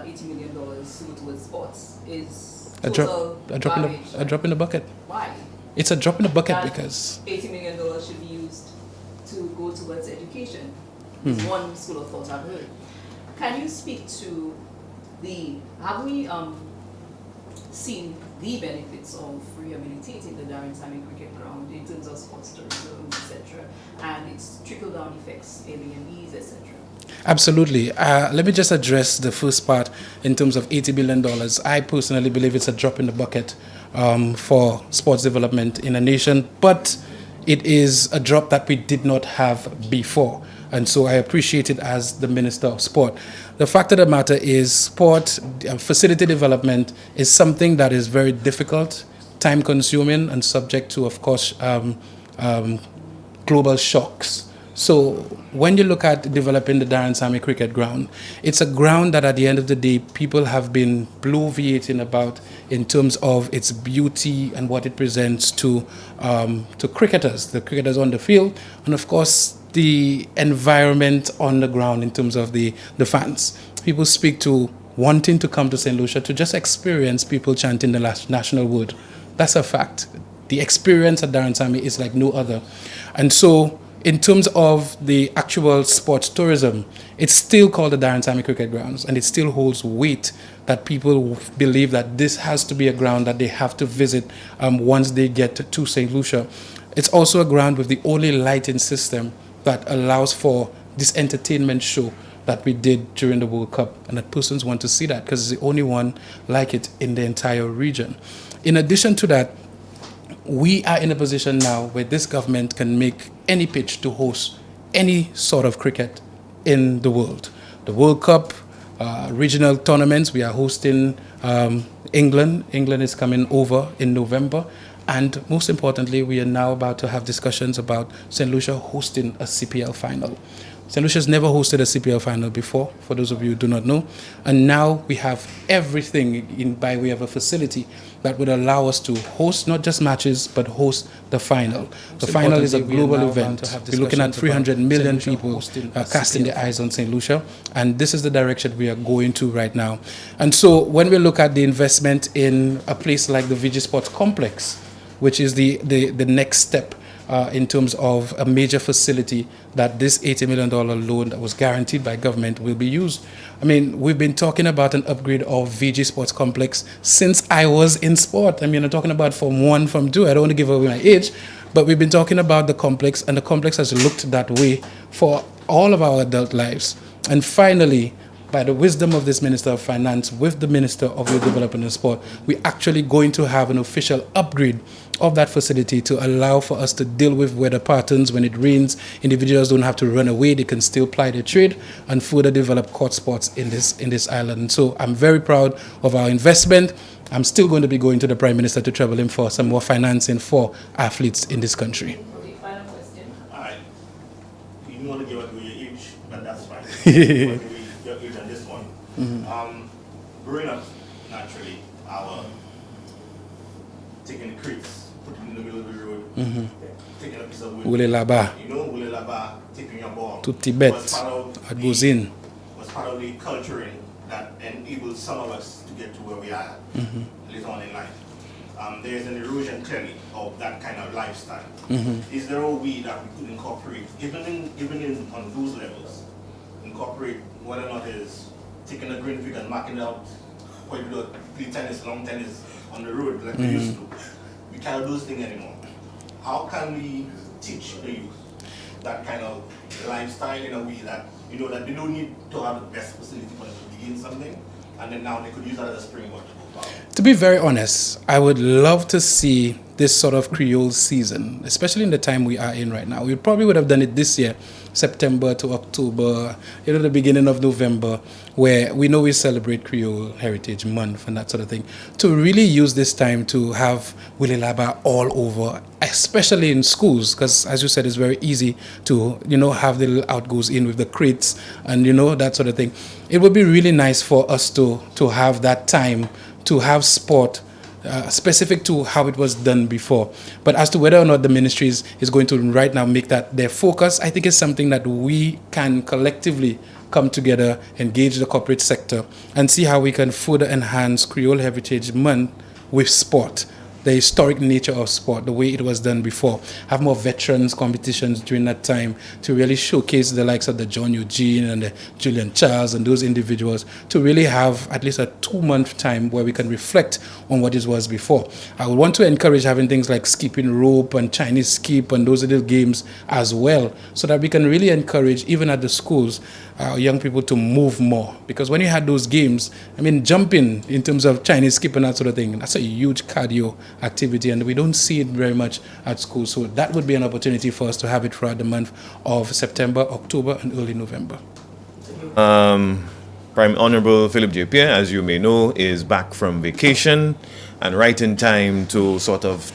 $80 million towards sports is a drop in the bucket. Why? It's a drop in the bucket that because $80 million should be used to go towards education. Is one school of thought I've heard. Can you speak to have we seen the benefits of rehabilitating the Darren Sammy cricket ground in terms of sports tourism, etc., and its trickle-down effects, Airbnbs, etc.? Absolutely. Let me just address the first part in terms of $80 billion. I personally believe it's a drop in the bucket for sports development in a nation, but it is a drop that we did not have before. And so I appreciate it as the Minister of Sport. The fact of the matter is sport facility development is something that is very difficult, time-consuming, and subject to, of course, global shocks. So when you look at developing the Darren Sammy cricket ground, it's a ground that at the end of the day, people have been bloviating about in terms of its beauty and what it presents to cricketers, the cricketers on the field, and of course, the environment on the ground in terms of the fans. People speak to wanting to come to St. Lucia to just experience people chanting the national word. That's a fact. The experience at Darren Sammy is like no other. And so, in terms of the actual sports tourism, it's still called the Darren Sammy Cricket Grounds, and it still holds weight that people believe that this has to be a ground that they have to visit once they get to St. Lucia. It's also a ground with the only lighting system that allows for this entertainment show that we did during the World Cup, and that persons want to see that because it's the only one like it in the entire region. In addition to that, we are in a position now where this government can make any pitch to host any sort of cricket in the world. The World Cup, regional tournaments, we are hosting England. England is coming over in November. And most importantly, we are now about to have discussions about St. Lucia hosting a CPL final. St. Lucia's never hosted a CPL final before, for those of you who do not know. And now we have everything in by way of a facility that would allow us to host not just matches, but host the final. The final is a global event. We're looking at 300 million people casting their eyes on St. Lucia. And this is the direction we are going to right now. And so when we look at the investment in a place like the VG Sports Complex, which is the next step in terms of a major facility that this $80 million loan that was guaranteed by government will be used. I mean, we've been talking about an upgrade of VG Sports Complex since I was in sport. I mean, I'm talking about Form 1, Form 2. I don't want to give away my age, but we've been talking about the complex, and the complex has looked that way for all of our adult lives. And finally, by the wisdom of this Minister of Finance with the Minister of Youth Development and Sport, we're actually going to have an official upgrade of that facility to allow for us to deal with weather patterns. When it rains, individuals don't have to run away. They can still ply their trade and further develop court sports in this island. So I'm very proud of our investment. I'm still going to be going to the Prime Minister to trouble him for some more financing for athletes in this country. Okay, final question. All right. You don't want to give away your age, but that's fine. You want to give away your age on this one. Growing up, naturally, our taking the crates, putting it in the middle of the road, taking a piece of wood. Wule Laba You know, Wule Laba, tipping your ball. to Tibet, It goes in. was part of the culturing that enabled some of us to get to where we are later on in life. There's an erosion clearly of that kind of lifestyle. Is there a way that we could incorporate, even on those levels, incorporate what or not is taking a green fig and marking it out, where you do play tennis, long tennis on the road like we used to. We can't do those things anymore. How can we teach the youth that kind of lifestyle in a way that, you know, that they don't need to have the best facility for them to begin something, and then now they could use that as a springboard to go forward? To be very honest, I would love to see this sort of Creole season, especially in the time we are in right now. We probably would have done it this year, September to October, the beginning of November, where we know we celebrate Creole Heritage Month and that sort of thing, to really use this time to have Wule Laba all over, especially in schools, because as you said, it's very easy to, have the little outgoes in with the crates and, that sort of thing. It would be really nice for us to have that time to have sport specific to how it was done before. But as to whether or not the ministry is going to right now make that their focus, I think it's something that we can collectively come together, engage the corporate sector, and see how we can further enhance Creole Heritage Month with sport. The historic nature of sport, the way it was done before. Have more veterans competitions during that time to really showcase the likes of the John Eugene and the Julian Charles and those individuals, to really have at least a 2-month time where we can reflect on what it was before. I would want to encourage having things like skipping rope and Chinese skip and those little games as well, so that we can really encourage, even at the schools, young people to move more. Because when you had those games, jumping in terms of Chinese skip and that sort of thing, that's a huge cardio activity, and we don't see it very much at school. So that would be an opportunity for us to have it throughout the month of September, October, and early November. Prime Honorable Philip J. Pierre, as you may know, is back from vacation and right in time to sort of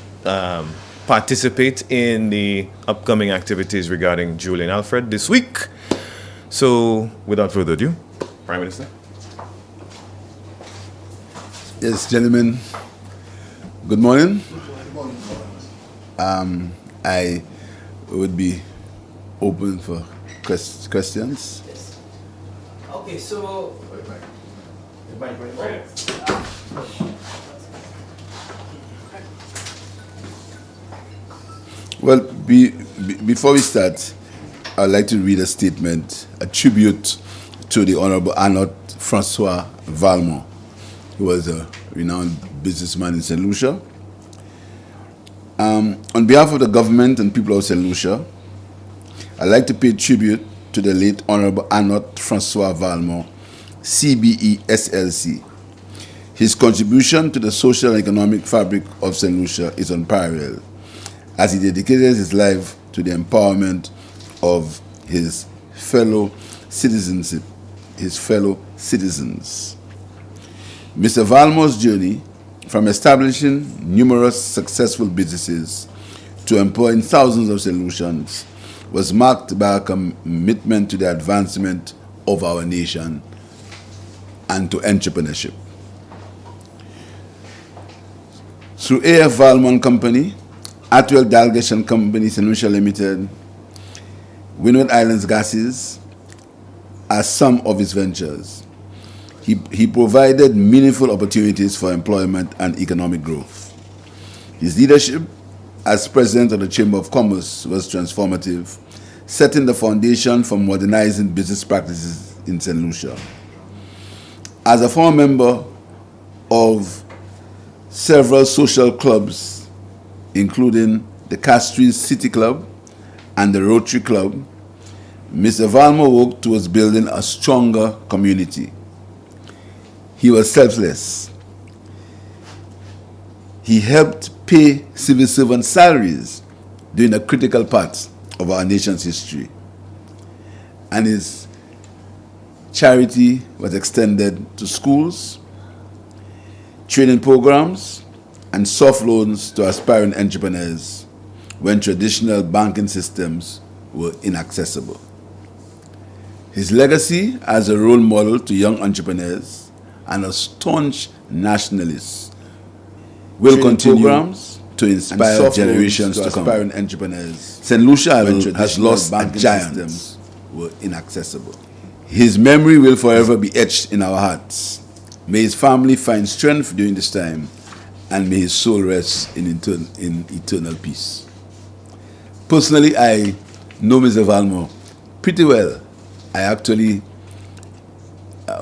participate in the upcoming activities regarding Julian Alfred this week. So, without further ado, Prime Minister. Yes, gentlemen. Good morning. I would be open for questions. Yes. Okay, so Well, before we start, I'd like to read a statement, a tribute to the Honorable Arnaud Francois Valmore, who was a renowned businessman in St. Lucia. On behalf of the government and people of St. Lucia, I'd like to pay tribute to the late Honorable Arnaud Francois Valmore, CBE SLC. His contribution to the social and economic fabric of St. Lucia is unparalleled, as he dedicated his life to the empowerment of his fellow citizens. Mr. Valmore's journey from establishing numerous successful businesses to employing thousands of St. Lucians was marked by a commitment to the advancement of our nation and to entrepreneurship. Through A.F. Valmore Company, Atwell Dalgation Company, St. Lucia Limited, Windward Islands Gases are some of his ventures. He provided meaningful opportunities for employment and economic growth. His leadership as president of the Chamber of Commerce was transformative, setting the foundation for modernizing business practices in St. Lucia. As a former member of several social clubs, including the Castries City Club and the Rotary Club, Mr. Valmore worked towards building a stronger community. He was selfless. He helped pay civil servant salaries during a critical part of our nation's history. And his charity was extended to schools, training programs, and soft loans to aspiring entrepreneurs when traditional banking systems were inaccessible. His legacy as a role model to young entrepreneurs and a staunch nationalist will continue programs to inspire generations to come. Aspiring entrepreneurs. St. Lucia has lost a giant were inaccessible. His memory will forever be etched in our hearts. May his family find strength during this time, and may his soul rest in eternal peace. Personally, I know Mr. Valmore pretty well. I actually,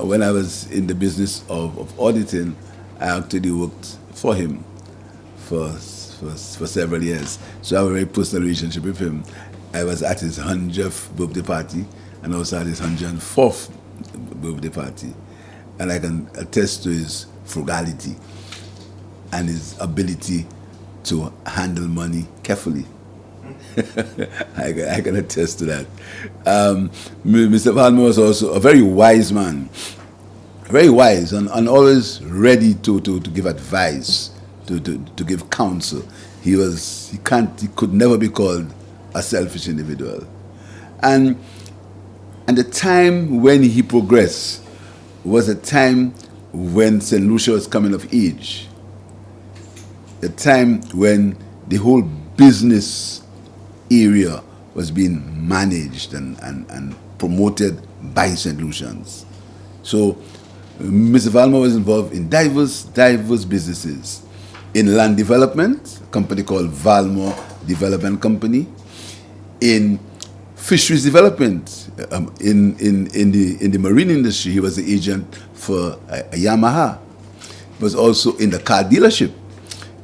when I was in the business of auditing, I actually worked for him for several years. So I have a very personal relationship with him. I was at his 100th birthday party and also at his 104th birthday party. And I can attest to his frugality and his ability to handle money carefully. I can attest to that. Mr. Valmore was also a very wise man, very wise and always ready to give advice, to give counsel. He could never be called a selfish individual. And the time when he progressed was a time when St. Lucia was coming of age, the time when the whole business area was being managed and promoted by St. Lucians. So Mr. Valmore was involved in diverse businesses. In land development, a company called Valmore Development Company. In fisheries development, in the marine industry, he was the agent for a Yamaha. He was also in the car dealership.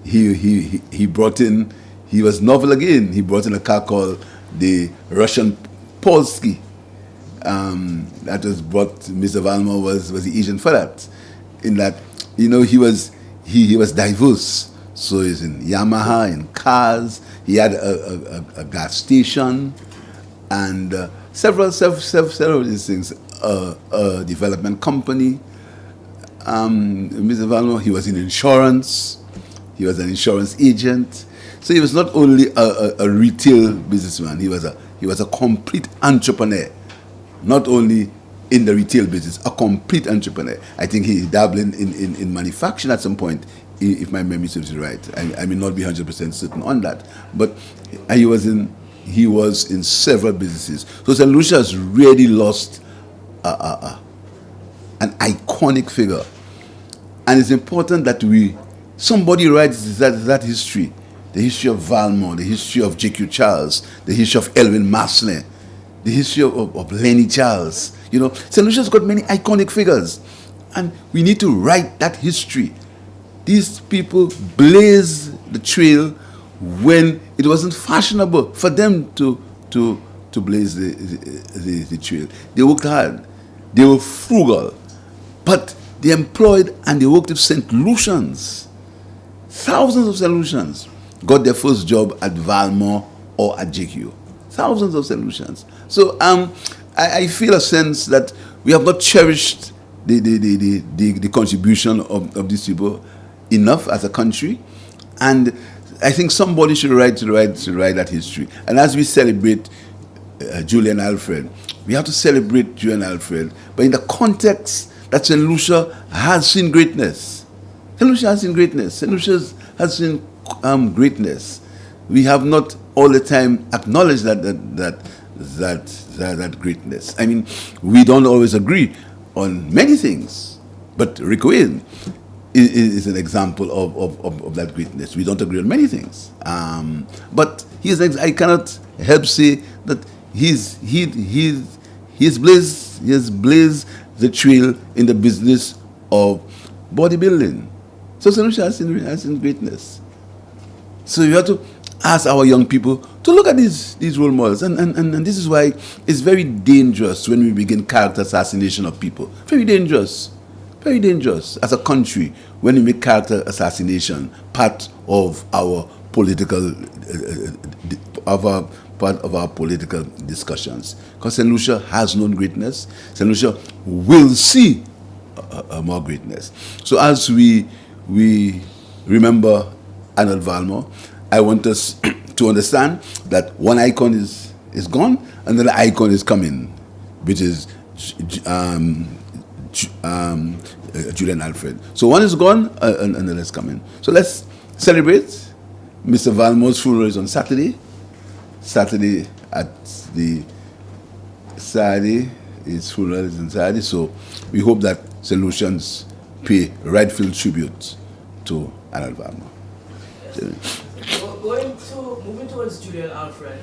He brought in, he was novel again, he brought in a car called the Russian Polski. That was brought, Mr. Valmore was the agent for that. In that, he was diverse. So he's in Yamaha, in cars, he had a gas station, and several of these things, a development company. Mr. Valmore, he was in insurance, he was an insurance agent. So he was not only a retail businessman, he was a complete entrepreneur, not only in the retail business, a complete entrepreneur. I think he dabbled in manufacturing at some point, if my memory serves me right. I may not be 100% certain on that, but he was in several businesses. So St. Lucia has really lost an iconic figure, and it's important that somebody writes that history, the history of Valmore, the history of J.Q. Charles, the history of Elvin Maslin, the history of Lenny Charles. St. Lucia's got many iconic figures, and we need to write that history. These people blazed the trail when it wasn't fashionable for them to blaze the trail. They worked hard. They were frugal. But They employed and they worked with St. Lucians. Thousands of St. Lucians got their first job at Valmore or at JQ. Thousands of St. Lucians. So I feel a sense that we have not cherished the contribution of these people enough as a country. And I think somebody should write that history. And as we celebrate Julian Alfred, we have to celebrate Julian Alfred, but in the context that St. Lucia has seen greatness. St. Lucia has seen greatness. St. Lucia has seen greatness. We have not all the time acknowledged that greatness. I mean, we don't always agree on many things, but Rick Wayne is an example of that greatness. We don't agree on many things, but I cannot help say that he's blazed the trail in the business of bodybuilding. So St. Lucia has seen greatness. So you have to ask our young people to look at these role models, and this is why it's very dangerous when we begin character assassination of people. Very dangerous as a country when we make character assassination part of our political political discussions. Because St. Lucia has known greatness. St. Lucia will see more greatness. So as we remember Arnold Valmore, I want us to understand that one icon is gone, and another icon is coming, which is Julian Alfred. So one is gone, and another is coming. So let's celebrate. Mr. Valmore's funeral is on Saturday. Saturday, his funeral is on Saturday. So we hope that St. Lucians pay rightful tribute to Arnold Valmore. Yes. Moving towards Julian Alfred,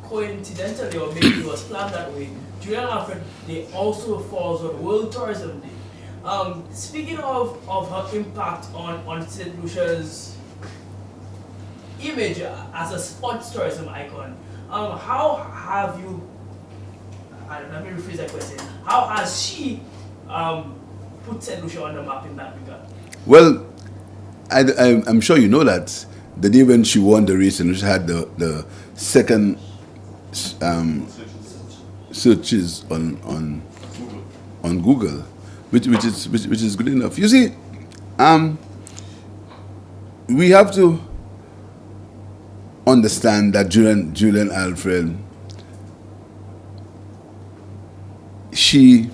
coincidentally, or maybe it was planned that way, Julian Alfred Day also falls on World Tourism Day. Speaking of her impact on St. Lucia's image as a sports tourism icon, how have you, let me rephrase that question, how has she put St. Lucia on the map in that regard? Well, I'm sure you know that the day when she won the race, and she had the second searches on Google, which is good enough. You see, we have to understand that Julian Alfred, she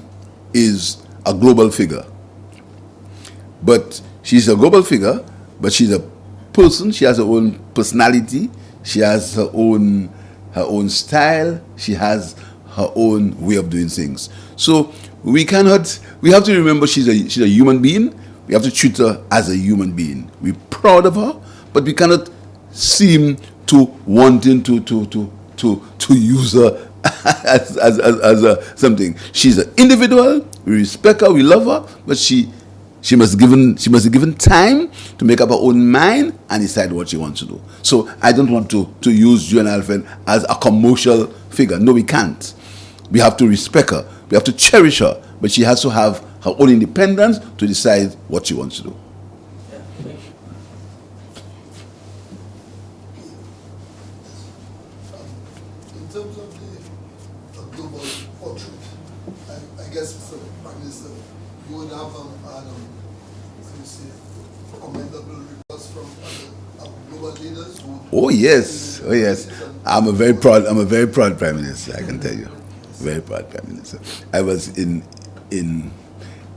is a global figure, but she's a global figure, but she's a person. She has her own personality. She has her own style. She has her own way of doing things. So we have to remember she's a human being. We have to treat her as a human being. We're proud of her, but we cannot seem to wanting to use her as something. She's an individual. We respect her. We love her, but she must be given time to make up her own mind and decide what she wants to do. So I don't want to use Julian Alfred as a commercial figure. No, we can't. We have to respect her. We have to cherish her. But she has to have her own independence to decide what she wants to do. In terms of the global portrait, I guess, Mr. Prime Minister, you would have commendable reports from other global leaders. Oh yes. I'm a very proud Prime Minister. I can tell you, very proud Prime Minister. I was in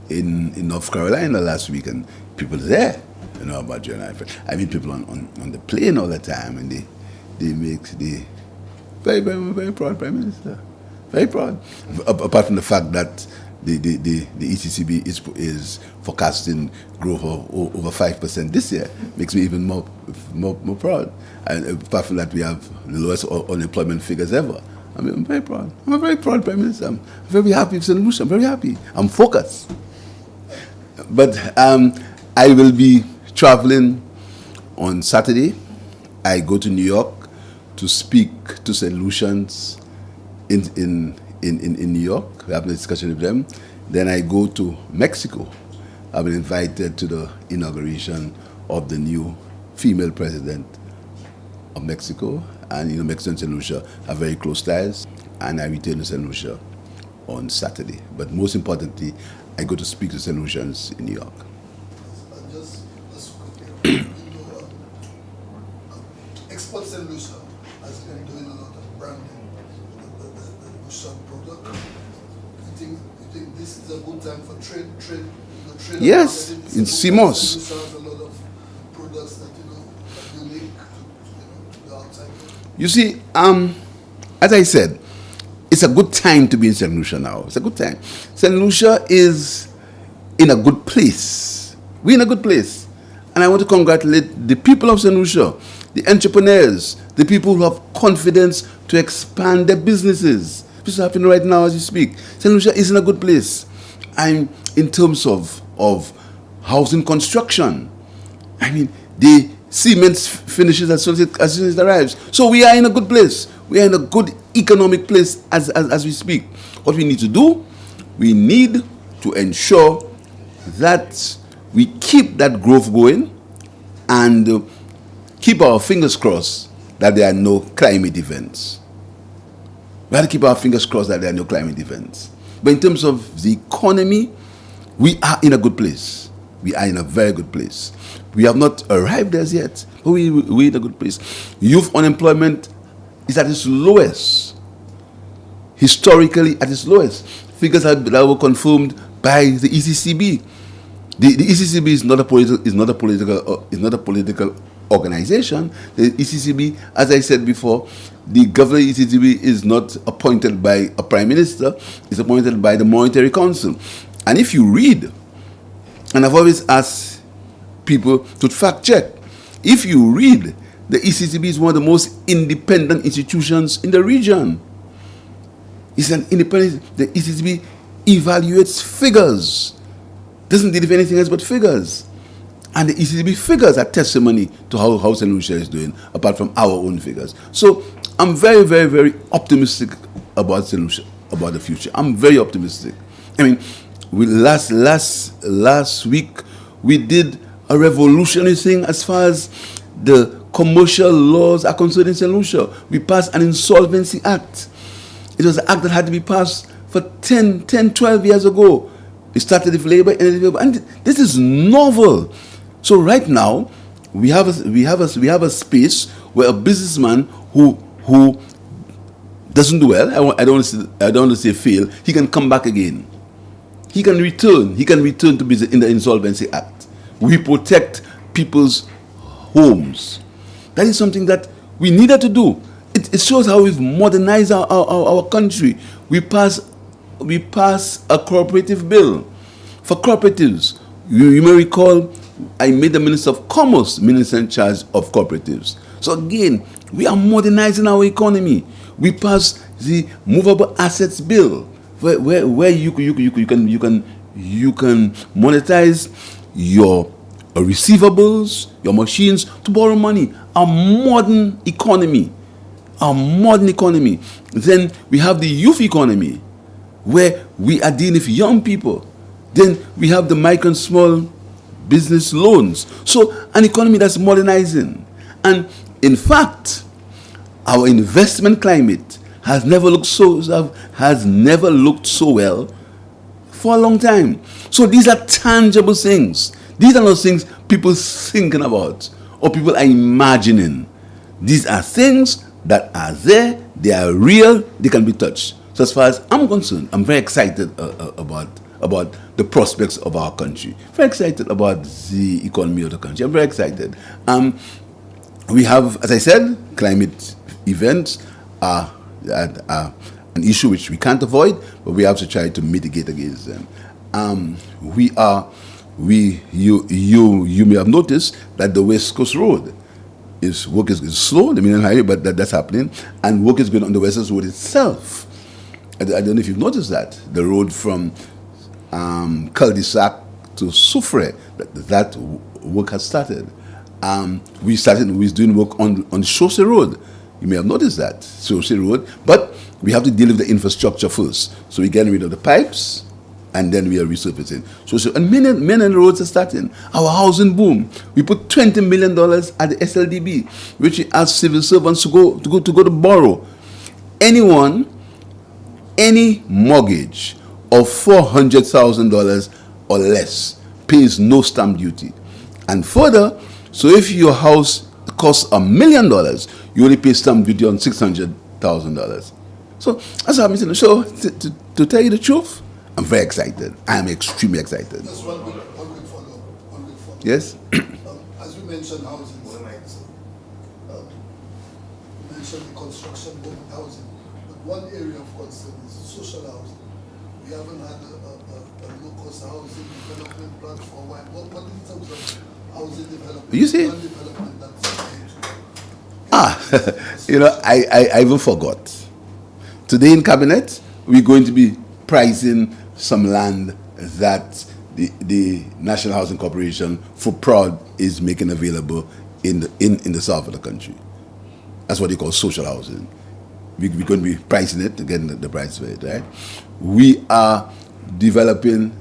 North Carolina last week, and people there, about Julian Alfred. I meet people on the plane all the time, and they very, very, very proud Prime Minister. Very proud. Apart from the fact that the ECCB is forecasting growth of over 5% this year, makes me even more proud. And apart from that, we have the lowest unemployment figures ever. I'm very proud. I'm a very proud Prime Minister. I'm very happy with St. Lucia. I'm very happy. I'm focused. But I will be traveling on Saturday. I go to New York to speak to St. Lucians in New York. We have a discussion with them. Then I go to Mexico I've been invited to the inauguration of the new female president of Mexico. And Mexico and St. Lucia have very close ties. And I return to St. Lucia on Saturday. But most importantly, I go to speak to St. Lucians in New York. Just quickly, Export St. Lucia has been doing a lot of branding the Lucian product. You think this is a good time for trade? Yes, in CMOS. Lucia has a lot of products that are unique to the outside. You see, as I said, it's a good time to be in St. Lucia now. It's a good time. St. Lucia is in a good place. We're in a good place. And I want to congratulate the people of St. Lucia, the entrepreneurs, the people who have confidence to expand their businesses. This is happening right now as you speak. St. Lucia is in a good place. And in terms of housing construction, I mean, the cement finishes as soon as it arrives. So we are in a good place. We are in a good economic place as we speak. What we need to do, we need to ensure that we keep that growth going and keep our fingers crossed that there are no climate events. We have to keep our fingers crossed that there are no climate events. But in terms of the economy, we are in a good place. We are in a very good place. We have not arrived as yet, but we're in a good place. Youth unemployment is at its lowest. Historically at its lowest. Figures that were confirmed by the ECCB. The ECCB is not a political organization. The ECCB, as I said before, the governor of the ECCB is not appointed by a prime minister. It's appointed by the Monetary Council. And if you read, and I've always asked people to fact check, if you read, the ECCB is one of the most independent institutions in the region. It's an independent, the ECCB evaluates figures. Doesn't deal with anything else but figures. And the ECCB figures are testimony to how St. Lucia is doing, apart from our own figures. So I'm very, very, very optimistic about St. Lucia, about the future. I'm very optimistic. I mean, last week we did a revolutionary thing as far as the commercial laws are concerned in St. Lucia. We passed an insolvency act. It was an act that had to be passed for 12 years ago. We started with labor, and this is novel. So right now, we have a space where a businessman who doesn't do well, I don't want to say fail, he can come back again. He can return to business in the Insolvency Act. We protect people's homes. That is something that we needed to do. It shows how we've modernized our country. We pass a cooperative bill for cooperatives. You may recall I made the Minister of Commerce minister in charge of cooperatives. So again, we are modernizing our economy. We passed the movable assets bill where you can monetize your receivables, your machines to borrow money. A modern economy. Then we have the youth economy, where we are dealing with young people. Then we have the micro and small business loans. So an economy that's modernizing. And in fact, our investment climate has never looked so well for a long time. So these are tangible things. These are not things people thinking about or people are imagining. These are things that are there, they are real, they can be touched. So as far as I'm concerned, I'm very excited about the prospects of our country. Very excited about the economy of the country. I'm very excited. We have, as I said, climate events are an issue which we can't avoid, but we have to try to mitigate against them. You may have noticed that the West Coast Road work is slow, the Millennium Highway, but that's happening, and work is going on the West Coast Road itself. I don't know if you've noticed that. The road from Cul-de-sac to Soufre, that work has started. We're doing work on Chaussee Road. You may have noticed that, Chaussee Road, but we have to deal with the infrastructure first. So we're getting rid of the pipes, and then we are resurfacing. So and many roads are starting. Our housing boom. We put $20 million at the SLDB, which we ask civil servants to go to borrow. Any mortgage of $400,000 or less pays no stamp duty. And further, so if your house costs $1 million, you only pay stamp duty on $600,000. So that's how I'm saying. So to tell you the truth, I'm very excited. I am extremely excited. Just one quick follow-up. Yes? As you mentioned housing, you mentioned the construction boom with housing, but one area of concern is social housing. We haven't had a low-cost housing development plan for a while. What in terms of housing development? You see? Development that's I even forgot. Today in cabinet, we're going to be pricing some land that the National Housing Corporation for Proud is making available in the south of the country. That's what they call social housing. We're going to be pricing it to get the price for it, right? We are developing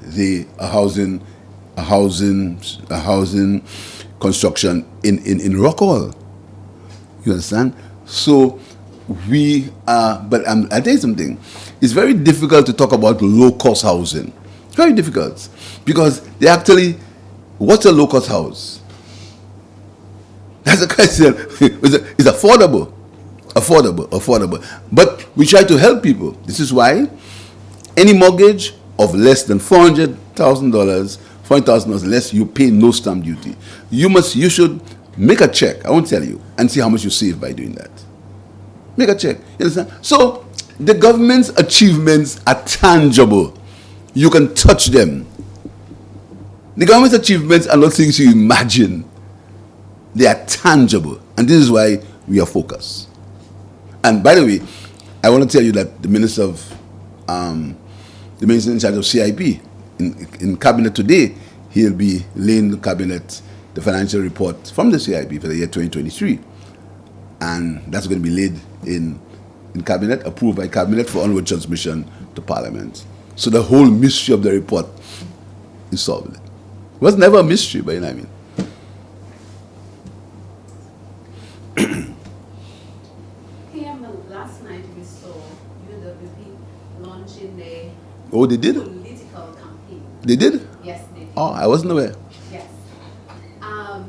a housing construction in Rockall. You understand? So we are, but I'll tell you something. It's very difficult to talk about low-cost housing. It's very difficult because what's a low-cost house? That's the question. It's affordable. But we try to help people. This is why any mortgage of less than $400,000 less, you pay no stamp duty. You should make a check, I won't tell you, and see how much you save by doing that. Make a check. You understand? So the government's achievements are tangible. You can touch them. The government's achievements are not things you imagine. They are tangible. And this is why we are focused. And by the way, I want to tell you that the minister in charge of CIP in cabinet today, he'll be laying the cabinet the financial report from the CIP for the year 2023. And that's going to be laid in cabinet, approved by cabinet for onward transmission to parliament. So the whole mystery of the report is solved. It was never a mystery, but you know what I mean. Last night we saw UWP launching their Oh, they did? political campaign. They did? Yes, they did. Oh, I wasn't aware. Yes. I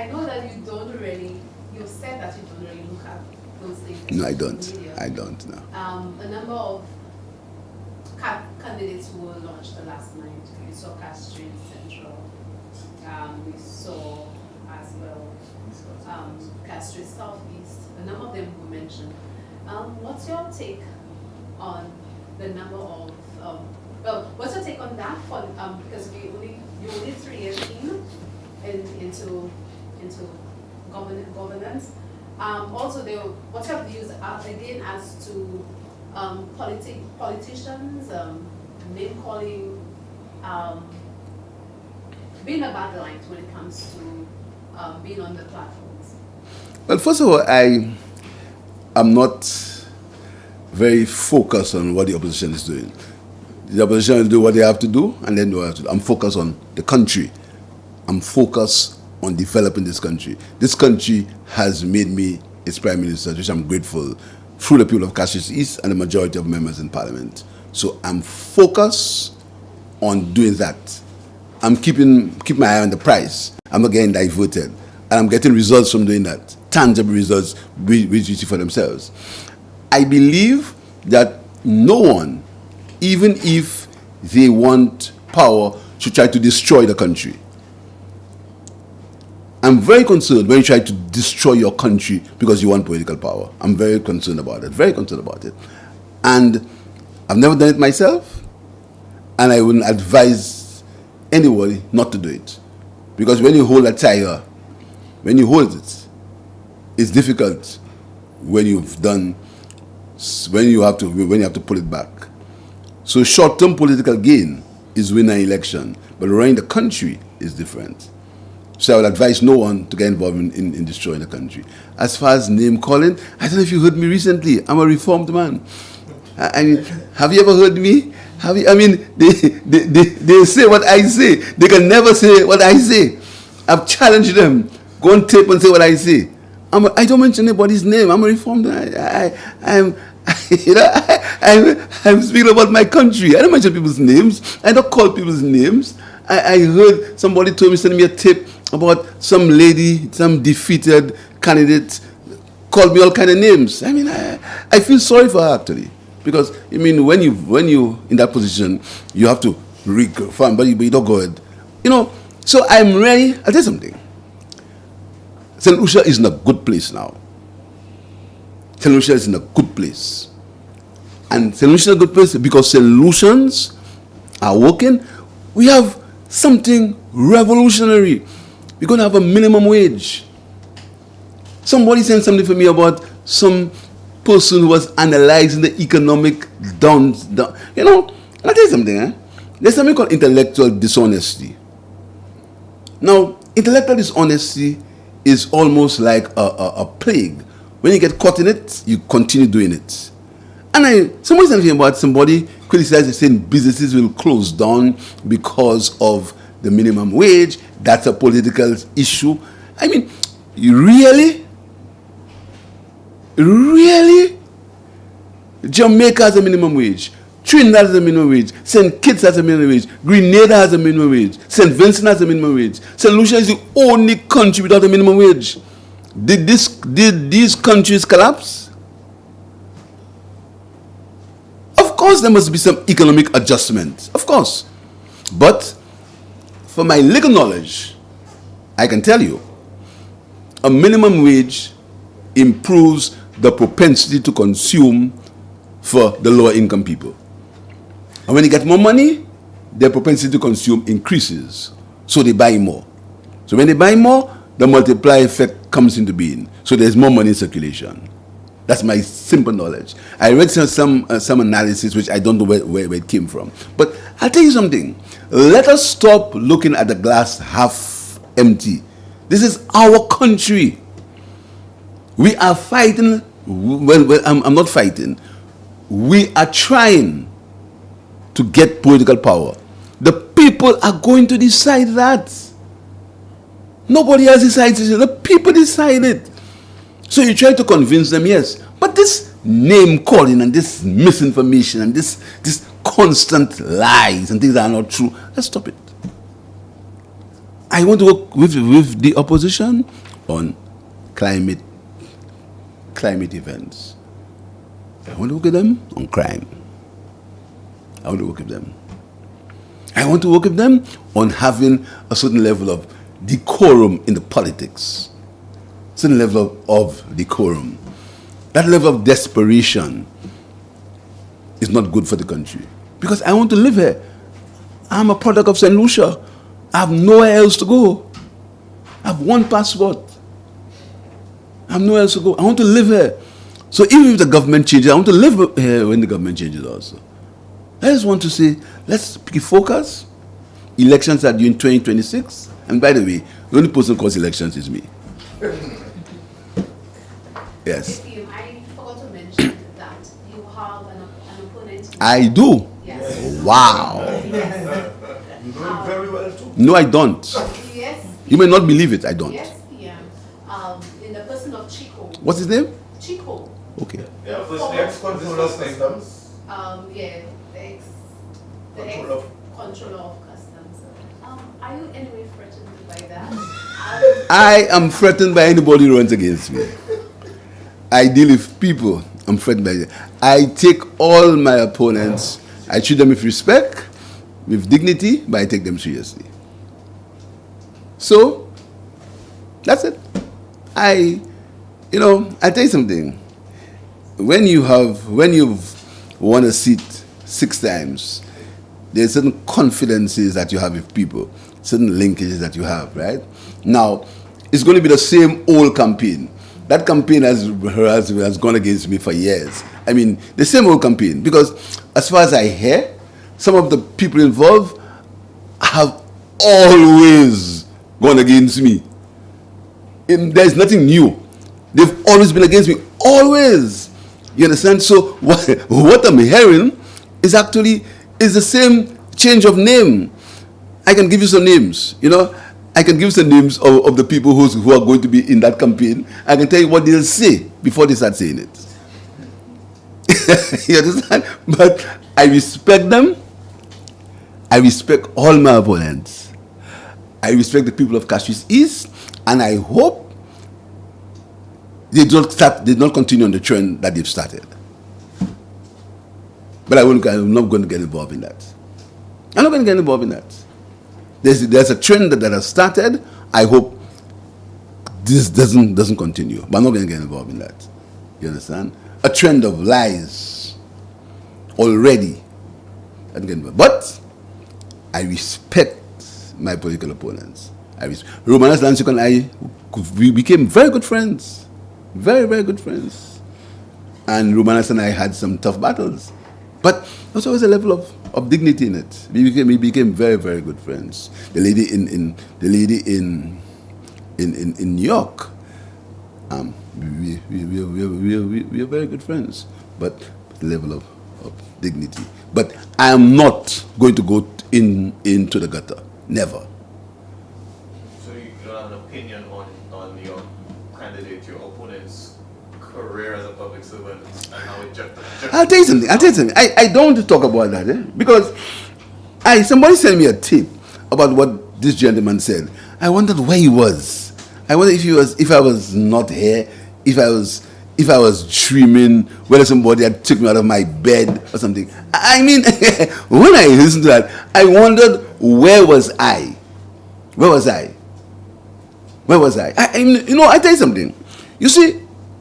know that you said that you don't really look at those things. No, I don't. Media. I don't, no. A number of candidates who were launched the last night. We saw Castries Central. We saw as well Castries Southeast. A number of them were mentioned. What's your take on the number of what's your take on that? Because you're only 3 years into governance. Also, what's your views again as to politicians name calling, being a battleite when it comes to being on the platforms? Well, first of all, I am not very focused on what the opposition is doing. The opposition will do what they have to do, and then do what they have to do. I'm focused on the country. I'm focused on developing this country. This country has made me its prime minister, which I'm grateful, through the people of Castries East and the majority of members in parliament. So I'm focused on doing that. I'm keeping my eye on the prize. I'm not getting diverted. And I'm getting results from doing that. Tangible results which you see for themselves. I believe that no one, even if they want power, should try to destroy the country. I'm very concerned when you try to destroy your country because you want political power. I'm very concerned about it, And I've never done it myself, and I wouldn't advise anybody not to do it. Because when you hold a tire, when you hold it, it's difficult when you have to pull it back. So short-term political gain is winning an election, but running the country is different. So I would advise no one to get involved in destroying the country. As far as name calling, I don't know if you heard me recently. I'm a reformed man. I mean, have you ever heard me? I mean, they say what I say. They can never say what I say. I've challenged them. Go on tape and say what I say. I don't mention anybody's name. I'm a reformed. I'm speaking about my country. I don't mention people's names. I don't call people's names. I heard somebody told me, sending me a tip about some lady, some defeated candidate, called me all kind of names. I mean, I feel sorry for her actually, because I mean, when you in that position, you have to reform, but you don't go ahead. So I'm ready. I'll tell you something. St. Lucia is in a good place now. St. Lucia is in a good place. And St. Lucia is in a good place because St. Lucians are working. We have something revolutionary. We're going to have a minimum wage. Somebody sent something for me about some person who was analyzing the economic down. I'll tell you something. There's something called intellectual dishonesty. Now, intellectual dishonesty is almost like a plague. When you get caught in it, you continue doing it. And somebody said something about somebody criticizing, saying businesses will close down because of the minimum wage. That's a political issue. I mean, really? Jamaica has a minimum wage. Trinidad has a minimum wage. St. Kitts has a minimum wage. Grenada has a minimum wage. St. Vincent has a minimum wage. St. Lucia is the only country without a minimum wage. Did these countries collapse? Of course, there must be some economic adjustment. Of course. But for my legal knowledge, I can tell you, a minimum wage improves the propensity to consume for the lower income people. And when they get more money, their propensity to consume increases. So they buy more. So when they buy more, the multiplier effect comes into being. So there's more money in circulation. That's my simple knowledge. I read some analysis which I don't know where it came from. But I'll tell you something. Let us stop looking at the glass half empty. This is our country. We are fighting. Well, I'm not fighting. We are trying to get political power. The people are going to decide that. Nobody else decides it. The people decide it. So you try to convince them, yes. But this name calling and this misinformation and this constant lies and things that are not true, let's stop it. I want to work with the opposition on climate events. I want to work with them on crime. I want to work with them. I want to work with them on having a certain level of decorum in the politics. Certain level of decorum. That level of desperation is not good for the country. Because I want to live here. I'm a product of St. Lucia. I have nowhere else to go. I have one passport. I have nowhere else to go. I want to live here. So even if the government changes, I want to live here when the government changes also. I just want to say, let's keep focus. Elections are due in 2026. And by the way, the only person who calls elections is me. Yes. I forgot to mention that you have an opponent. I do. Yes. Wow. You do it very well too. No, I don't. Yes. You may not believe it, I don't. Yes, PM. In the person of Chico. What's his name? Chico. Okay. Yeah, first ex-controller of customs. Yeah, the ex-controller of customs. Are you anyway threatened by that? I am threatened by anybody who runs against me. I deal with people. I'm threatened by them. I take all my opponents, I treat them with respect, with dignity, but I take them seriously. So, that's it. I tell you something. When you've won a seat 6 times, there's certain confidences that you have with people, certain linkages that you have, right? Now, it's going to be the same old campaign. That campaign has gone against me for years. I mean, the same old campaign. Because as far as I hear, some of the people involved have always gone against me. There's nothing new. They've always been against me. Always. You understand? So what I'm hearing is actually It's the same change of name. I can give you some names, I can give you some names of the people who are going to be in that campaign. I can tell you what they'll say before they start saying it. You understand? But I respect them. I respect all my opponents. I respect the people of Castries East, and I hope they don't continue on the trend that they've started. But I'm not going to get involved in that. I'm not going to get involved in that. There's a trend that has started. I hope this doesn't continue. But I'm not going to get involved in that. You understand? A trend of lies already. But I respect my political opponents. Romanas Lansuk and I, we became very good friends. Very, very good friends. And Romanas and I had some tough battles. But there's always a level of dignity in it. We became very, very good friends. The lady in New York, we are very good friends. But the level of dignity. But I am not going to go into the gutter. Never. So you don't have an opinion on your candidate, your opponent's career as a public servant, and how it I'll tell you something. I don't want to talk about that, because somebody sent me a tip about what this gentleman said. I wondered where he was. I wonder if I was not here, if I was dreaming, whether somebody had took me out of my bed or something. I mean, when I listened to that, I wondered, where was I? Where was I? I tell you something. You see,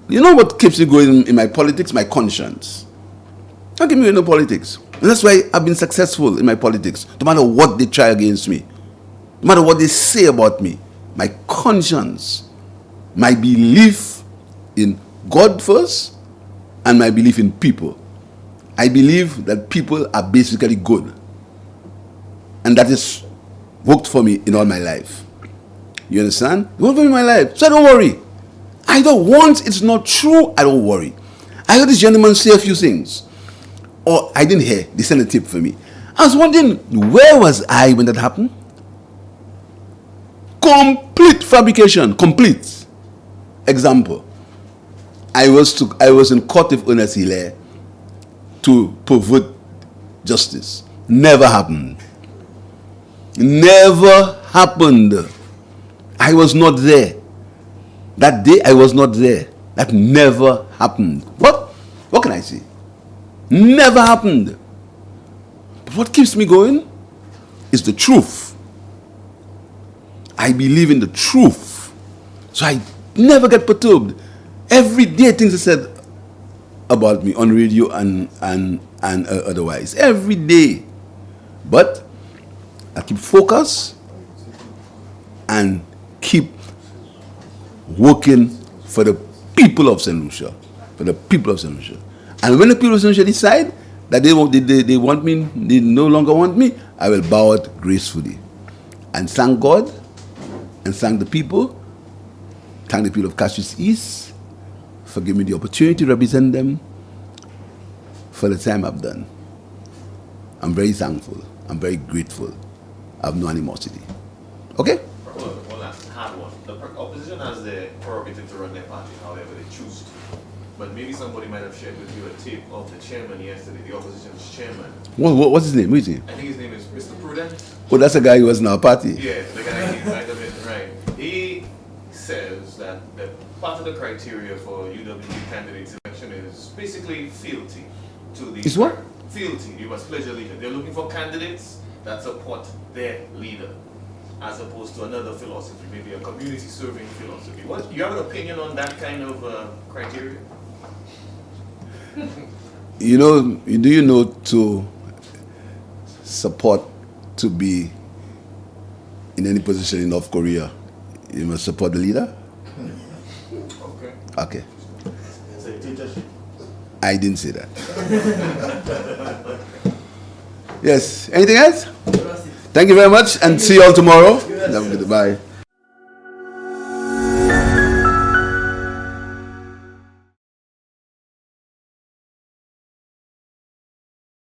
you know what keeps me going in my politics? My conscience. Don't keep me going in politics. And that's why I've been successful in my politics. No matter what they try against me. No matter what they say about me. My conscience. My belief in God first, and my belief in people. I believe that people are basically good. And that has worked for me in all my life. You understand? It worked for me in my life. So I don't worry. Once it's not true, I don't worry. I heard this gentleman say a few things. Or I didn't hear. They sent a tip for me. I was wondering, where was I when that happened? Complete fabrication. Complete. Example. I was in court with Ernest Hilaire to pervert justice. Never happened. Never happened. I was not there. That day I was not there. That never happened. What can I say? Never happened. But what keeps me going is the truth. I believe in the truth. So I never get perturbed. Every day things are said about me on radio and otherwise. Every day. But I keep focused and keep working for the people of St. Lucia. For the people of St. Lucia. And when the people of St. Lucia decide that they want me, they no longer want me, I will bow out gracefully. And thank God, and thank the people of Castries East for giving me the opportunity to represent them for the time I've done. I'm very thankful. I'm very grateful. I have no animosity. Okay? One last hard one. The opposition has the prerogative to run their party however they choose to. But maybe somebody might have shared with you a tape of the chairman yesterday, the opposition's chairman. What's his name? Who is he? I think his name is Mr. Prudent. Oh, that's a guy who was in our party. Yeah, the guy inside of it, right. He says that the part of the criteria for UWP candidates election is basically fealty to the... Is what? Fealty. You must pledge allegiance. They're looking for candidates that support their leader, as opposed to another philosophy, maybe a community-serving philosophy. Do you have an opinion on that kind of criteria? Do you know to support, to be in any position in North Korea, you must support the leader? Okay. I didn't say that. Yes. Anything else? Thank you very much, and see you all tomorrow. Have a good bye.